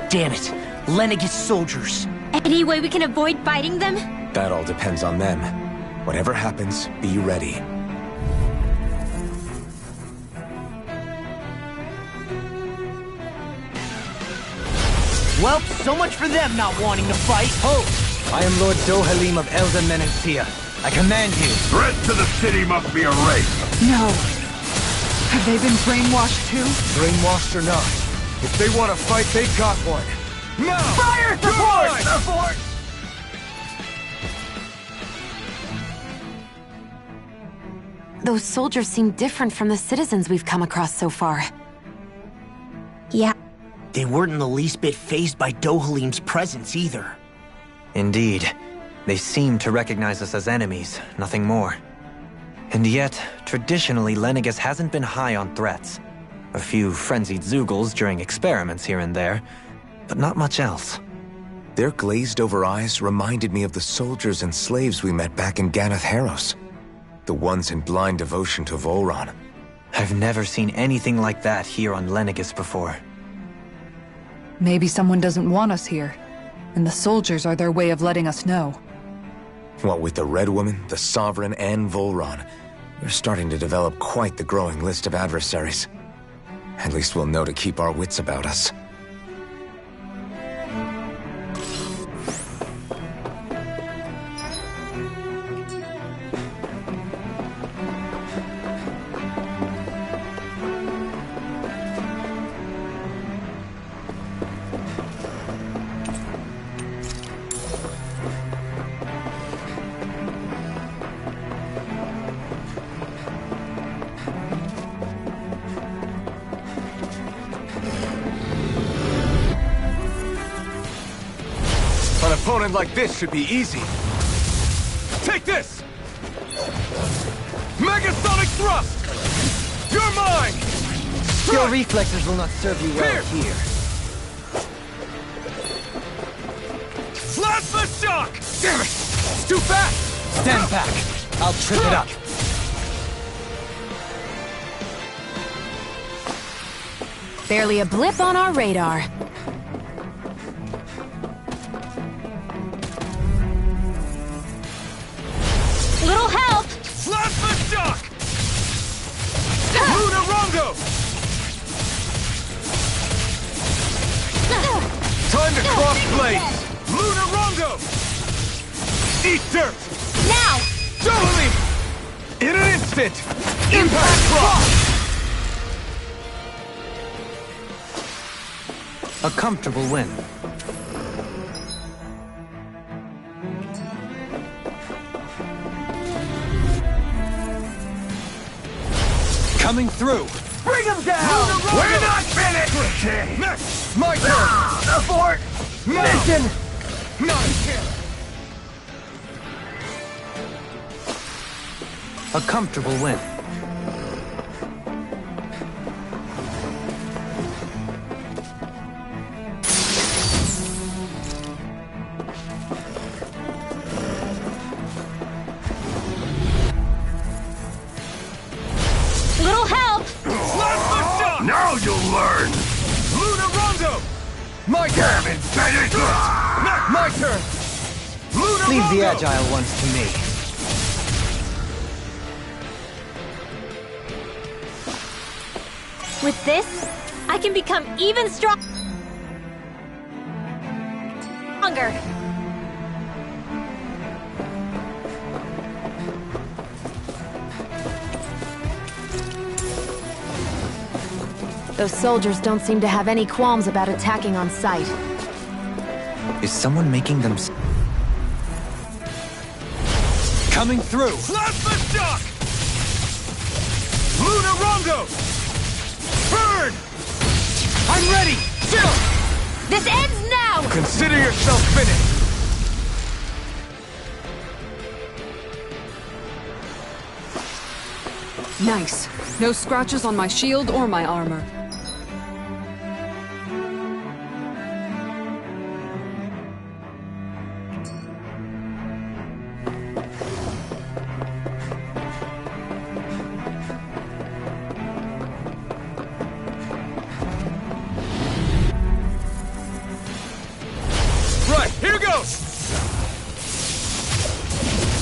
S1: Damn it! Lenegis soldiers!
S2: Any way we can avoid fighting them?
S3: That all depends on them. Whatever happens, be ready.
S1: Well, so much for them not wanting to fight.
S4: Ho! I am Lord Dohalim of Elda Menancia. I command you.
S11: Threat to the city must be erased.
S5: No. Have they been brainwashed too?
S3: Brainwashed or not, if they want to fight, they got one. Now!
S1: Fire support!
S11: Support!
S6: Those soldiers seem different from the citizens we've come across so far.
S2: Yeah.
S1: They weren't in the least bit fazed by Dohalim's presence either.
S4: Indeed. They seem to recognize us as enemies, nothing more. And yet, traditionally, Lenegis hasn't been high on threats. A few frenzied Zeugles during experiments here and there, but not much else.
S3: Their glazed-over eyes reminded me of the soldiers and slaves we met back in Ganath Haros. The ones in blind devotion to Volron.
S4: I've never seen anything like that here on Lenegis before.
S5: Maybe someone doesn't want us here, and the soldiers are their way of letting us know.
S3: What with the Red Woman, the Sovereign, and Volron, we're starting to develop quite the growing list of adversaries. At least we'll know to keep our wits about us. An opponent like this should be easy. Take this! Megasonic Thrust! You're mine!
S4: Your reflexes will not serve you well here.
S3: Plasma Shock! Damn it! It's too fast!
S4: Stand back. I'll trip it up.
S6: Barely a blip on our radar.
S2: Little help!
S3: Plasma Shock! Lunarongo! Time to cross blades! Lunarongo! Eat dirt!
S2: Now!
S3: Dohalim! In an instant! Impact Cross!
S4: A comfortable win. Coming through!
S11: Bring him down! We're not finished!
S3: Next! My turn!
S11: Abort! Mission!
S3: Not again!
S4: A comfortable win.
S2: Little help!
S3: Plasma Shock!
S11: Now you'll learn!
S3: Lunarongo! My turn!
S11: Damn it, finish it!
S3: My turn! Lunarongo!
S4: Leave the agile ones to me.
S2: With this, I can become even stronger.
S6: Those soldiers don't seem to have any qualms about attacking on sight.
S4: Is someone making them... Coming through!
S3: Plasma Shock! Lunarongo! Burn! I'm ready! Chill!
S2: This ends now!
S3: Consider yourself finished!
S5: Nice. No scratches on my shield or my armor.
S3: Thanatos!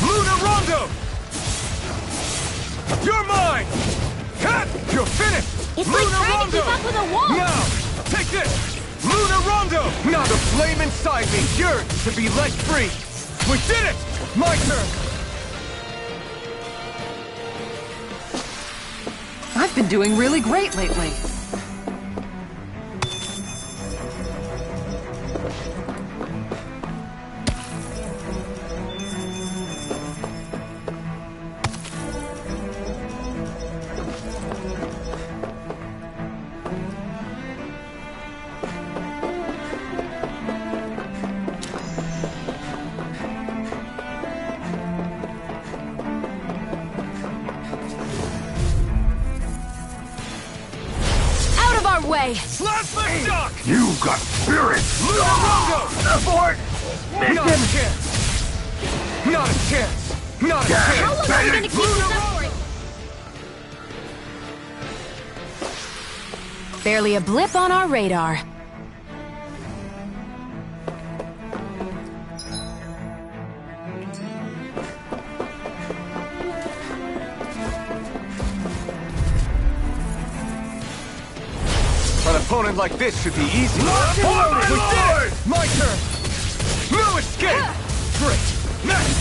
S3: Luna Rondo! You're mine! Cut! You're finished!
S2: It's
S3: Luna
S2: like trying
S3: Rondo!
S2: to keep up with a wall!
S3: Now, take this! Luna Rondo! Now the flame inside me yearns to be let free! We did it! My turn!
S5: I've been doing really great lately.
S6: Way.
S3: Plasma shock!
S11: You got spirit!
S3: Luna Rondo!
S11: Abort!
S3: Not a chance! Not a chance! Not a chance!
S2: How long are we gonna keep this up for?
S6: Barely a blip on our radar.
S3: An opponent like this should be easy. We did it! My turn! No escape! Great! Next!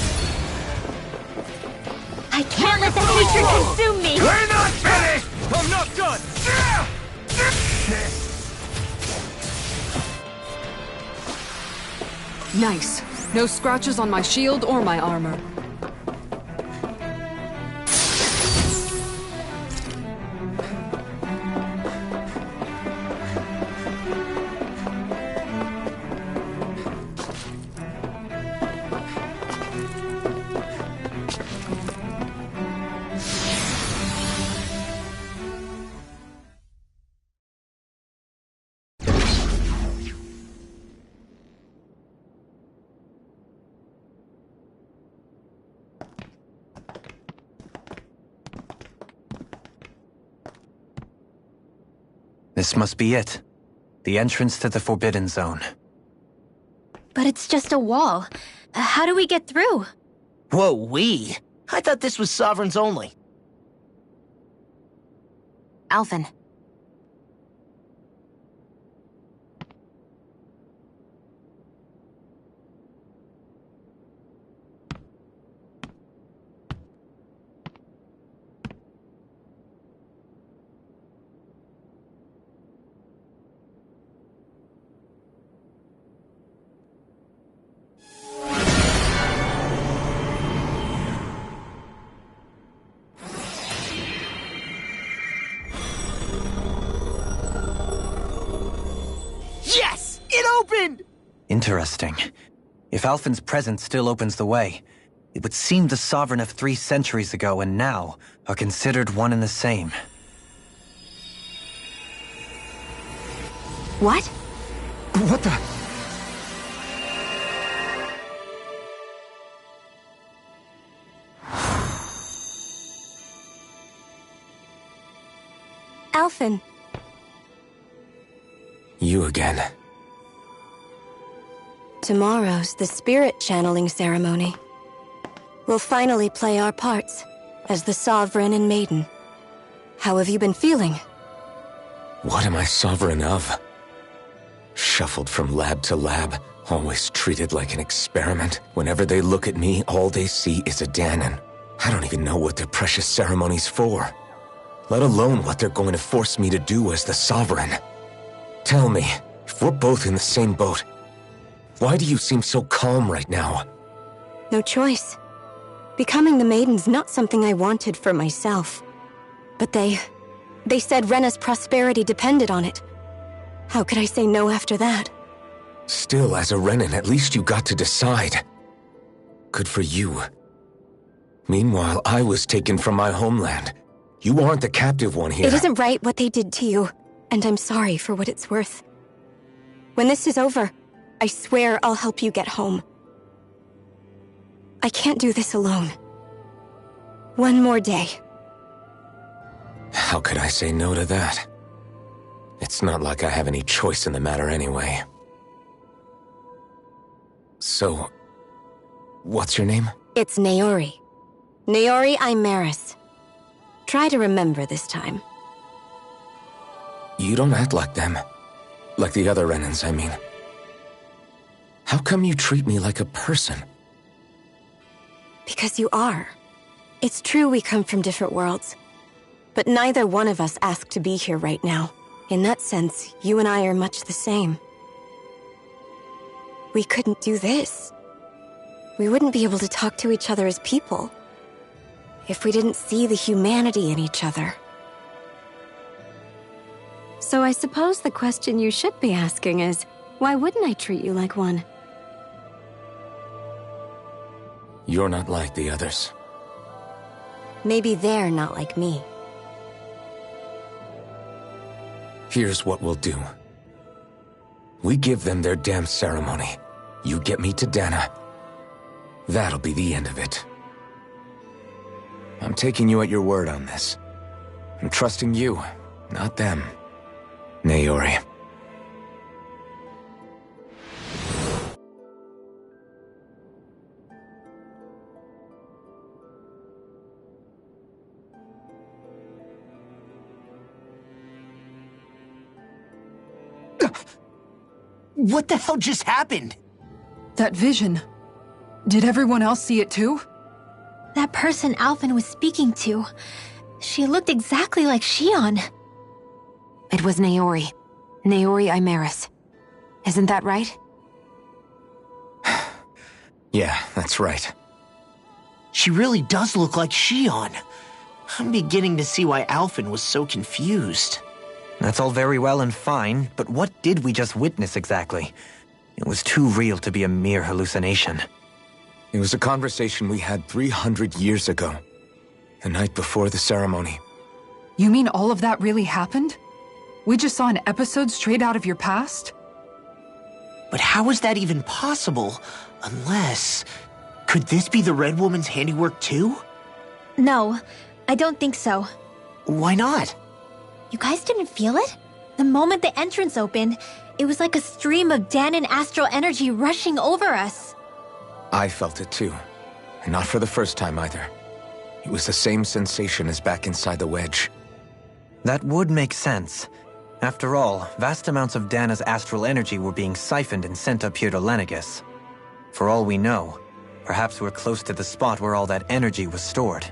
S2: I can't let the hatred consume me!
S11: We're not finished!
S3: I'm not done!
S5: Nice. No scratches on my shield or my armor.
S4: This must be it. The entrance to the Forbidden Zone.
S2: But it's just a wall. How do we get through?
S1: Whoa, we? I thought this was Sovereigns only.
S6: Alphen.
S1: Yes! It opened!
S4: Interesting. If Alphen's presence still opens the way, it would seem the Sovereign of 3 centuries ago and now are considered one and the same.
S6: What?
S4: What the?
S6: Alphen.
S3: You again.
S6: Tomorrow's the spirit channeling ceremony. We'll finally play our parts as the Sovereign and Maiden. How have you been feeling?
S3: What am I sovereign of? Shuffled from lab to lab, always treated like an experiment. Whenever they look at me, all they see is a Dahnan. I don't even know what their precious ceremony's for. Let alone what they're going to force me to do as the Sovereign. Tell me, if we're both in the same boat, why do you seem so calm right now?
S6: No choice. Becoming the Maiden's not something I wanted for myself. But they said Rena's prosperity depended on it. How could I say no after that?
S3: Still, as a Renan, at least you got to decide. Good for you. Meanwhile, I was taken from my homeland. You aren't the captive one here.
S6: It isn't right what they did to you, and I'm sorry for what it's worth. When this is over, I swear I'll help you get home. I can't do this alone. One more day.
S3: How could I say no to that? It's not like I have any choice in the matter anyway. So, what's your name?
S6: It's Naori. Naori Imeris. Try to remember this time.
S3: You don't act like them. Like the other Renans, I mean. How come you treat me like a person?
S6: Because you are. It's true we come from different worlds. But neither one of us asked to be here right now. In that sense, you and I are much the same. We couldn't do this. We wouldn't be able to talk to each other as people if we didn't see the humanity in each other. So I suppose the question you should be asking is, why wouldn't I treat you like one?
S3: You're not like the others.
S6: Maybe they're not like me.
S3: Here's what we'll do. We give them their damn ceremony. You get me to Dana. That'll be the end of it. I'm taking you at your word on this. I'm trusting you, not them. Naori.
S1: What the hell just happened?
S5: That vision. Did everyone else see it too?
S2: That person Alphen was speaking to, she looked exactly like Shion.
S6: It was Naori. Naori Imeris. Isn't that right?
S3: Yeah, that's right.
S1: She really does look like Shion. I'm beginning to see why Alphen was so confused.
S4: That's all very well and fine, but what did we just witness exactly? It was too real to be a mere hallucination.
S3: It was a conversation we had 300 years ago. The night before the ceremony.
S5: You mean all of that really happened? We just saw an episode straight out of your past?
S1: But how is that even possible? Unless... Could this be the Red Woman's handiwork too?
S2: No, I don't think so.
S1: Why not?
S2: You guys didn't feel it? The moment the entrance opened, it was like a stream of Danan astral energy rushing over us.
S3: I felt it too. And not for the first time either. It was the same sensation as back inside the wedge.
S4: That would make sense. After all, vast amounts of Dana's astral energy were being siphoned and sent up here to Lenegis. For all we know, perhaps we're close to the spot where all that energy was stored.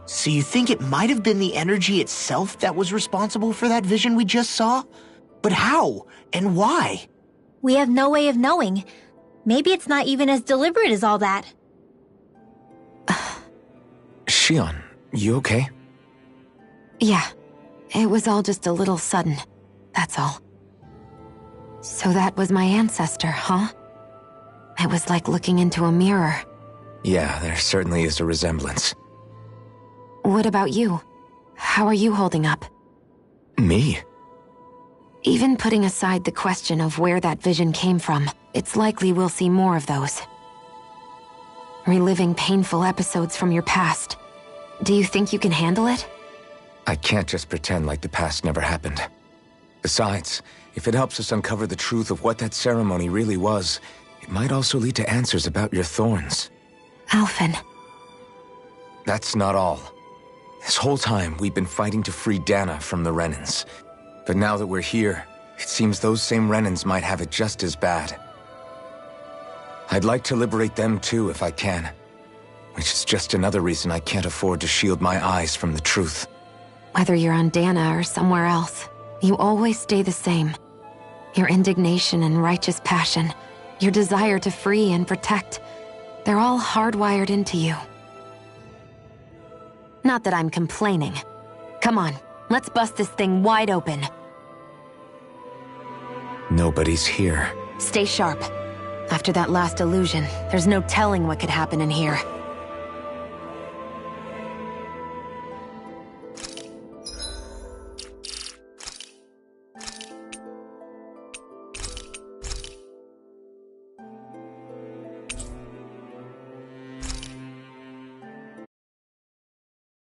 S1: So you think it might have been the energy itself that was responsible for that vision we just saw? But how? And why?
S2: We have no way of knowing. Maybe it's not even as deliberate as all that.
S3: Shion, you okay?
S6: Yeah. It was all just a little sudden. That's all. So that was my ancestor, huh? It was like looking into a mirror.
S3: Yeah, there certainly is a resemblance.
S6: What about you? How are you holding up?
S3: Me?
S6: Even putting aside the question of where that vision came from, it's likely we'll see more of those. Reliving painful episodes from your past. Do you think you can handle it?
S3: I can't just pretend like the past never happened. Besides, if it helps us uncover the truth of what that ceremony really was, it might also lead to answers about your thorns.
S6: Alphen.
S3: That's not all. This whole time, we've been fighting to free Dana from the Renans. But now that we're here, it seems those same Renans might have it just as bad. I'd like to liberate them too if I can. Which is just another reason I can't afford to shield my eyes from the truth.
S6: Whether you're on Dana or somewhere else, you always stay the same. Your indignation and righteous passion, your desire to free and protect, they're all hardwired into you. Not that I'm complaining. Come on, let's bust this thing wide open.
S3: Nobody's here.
S6: Stay sharp. After that last illusion, there's no telling what could happen in here.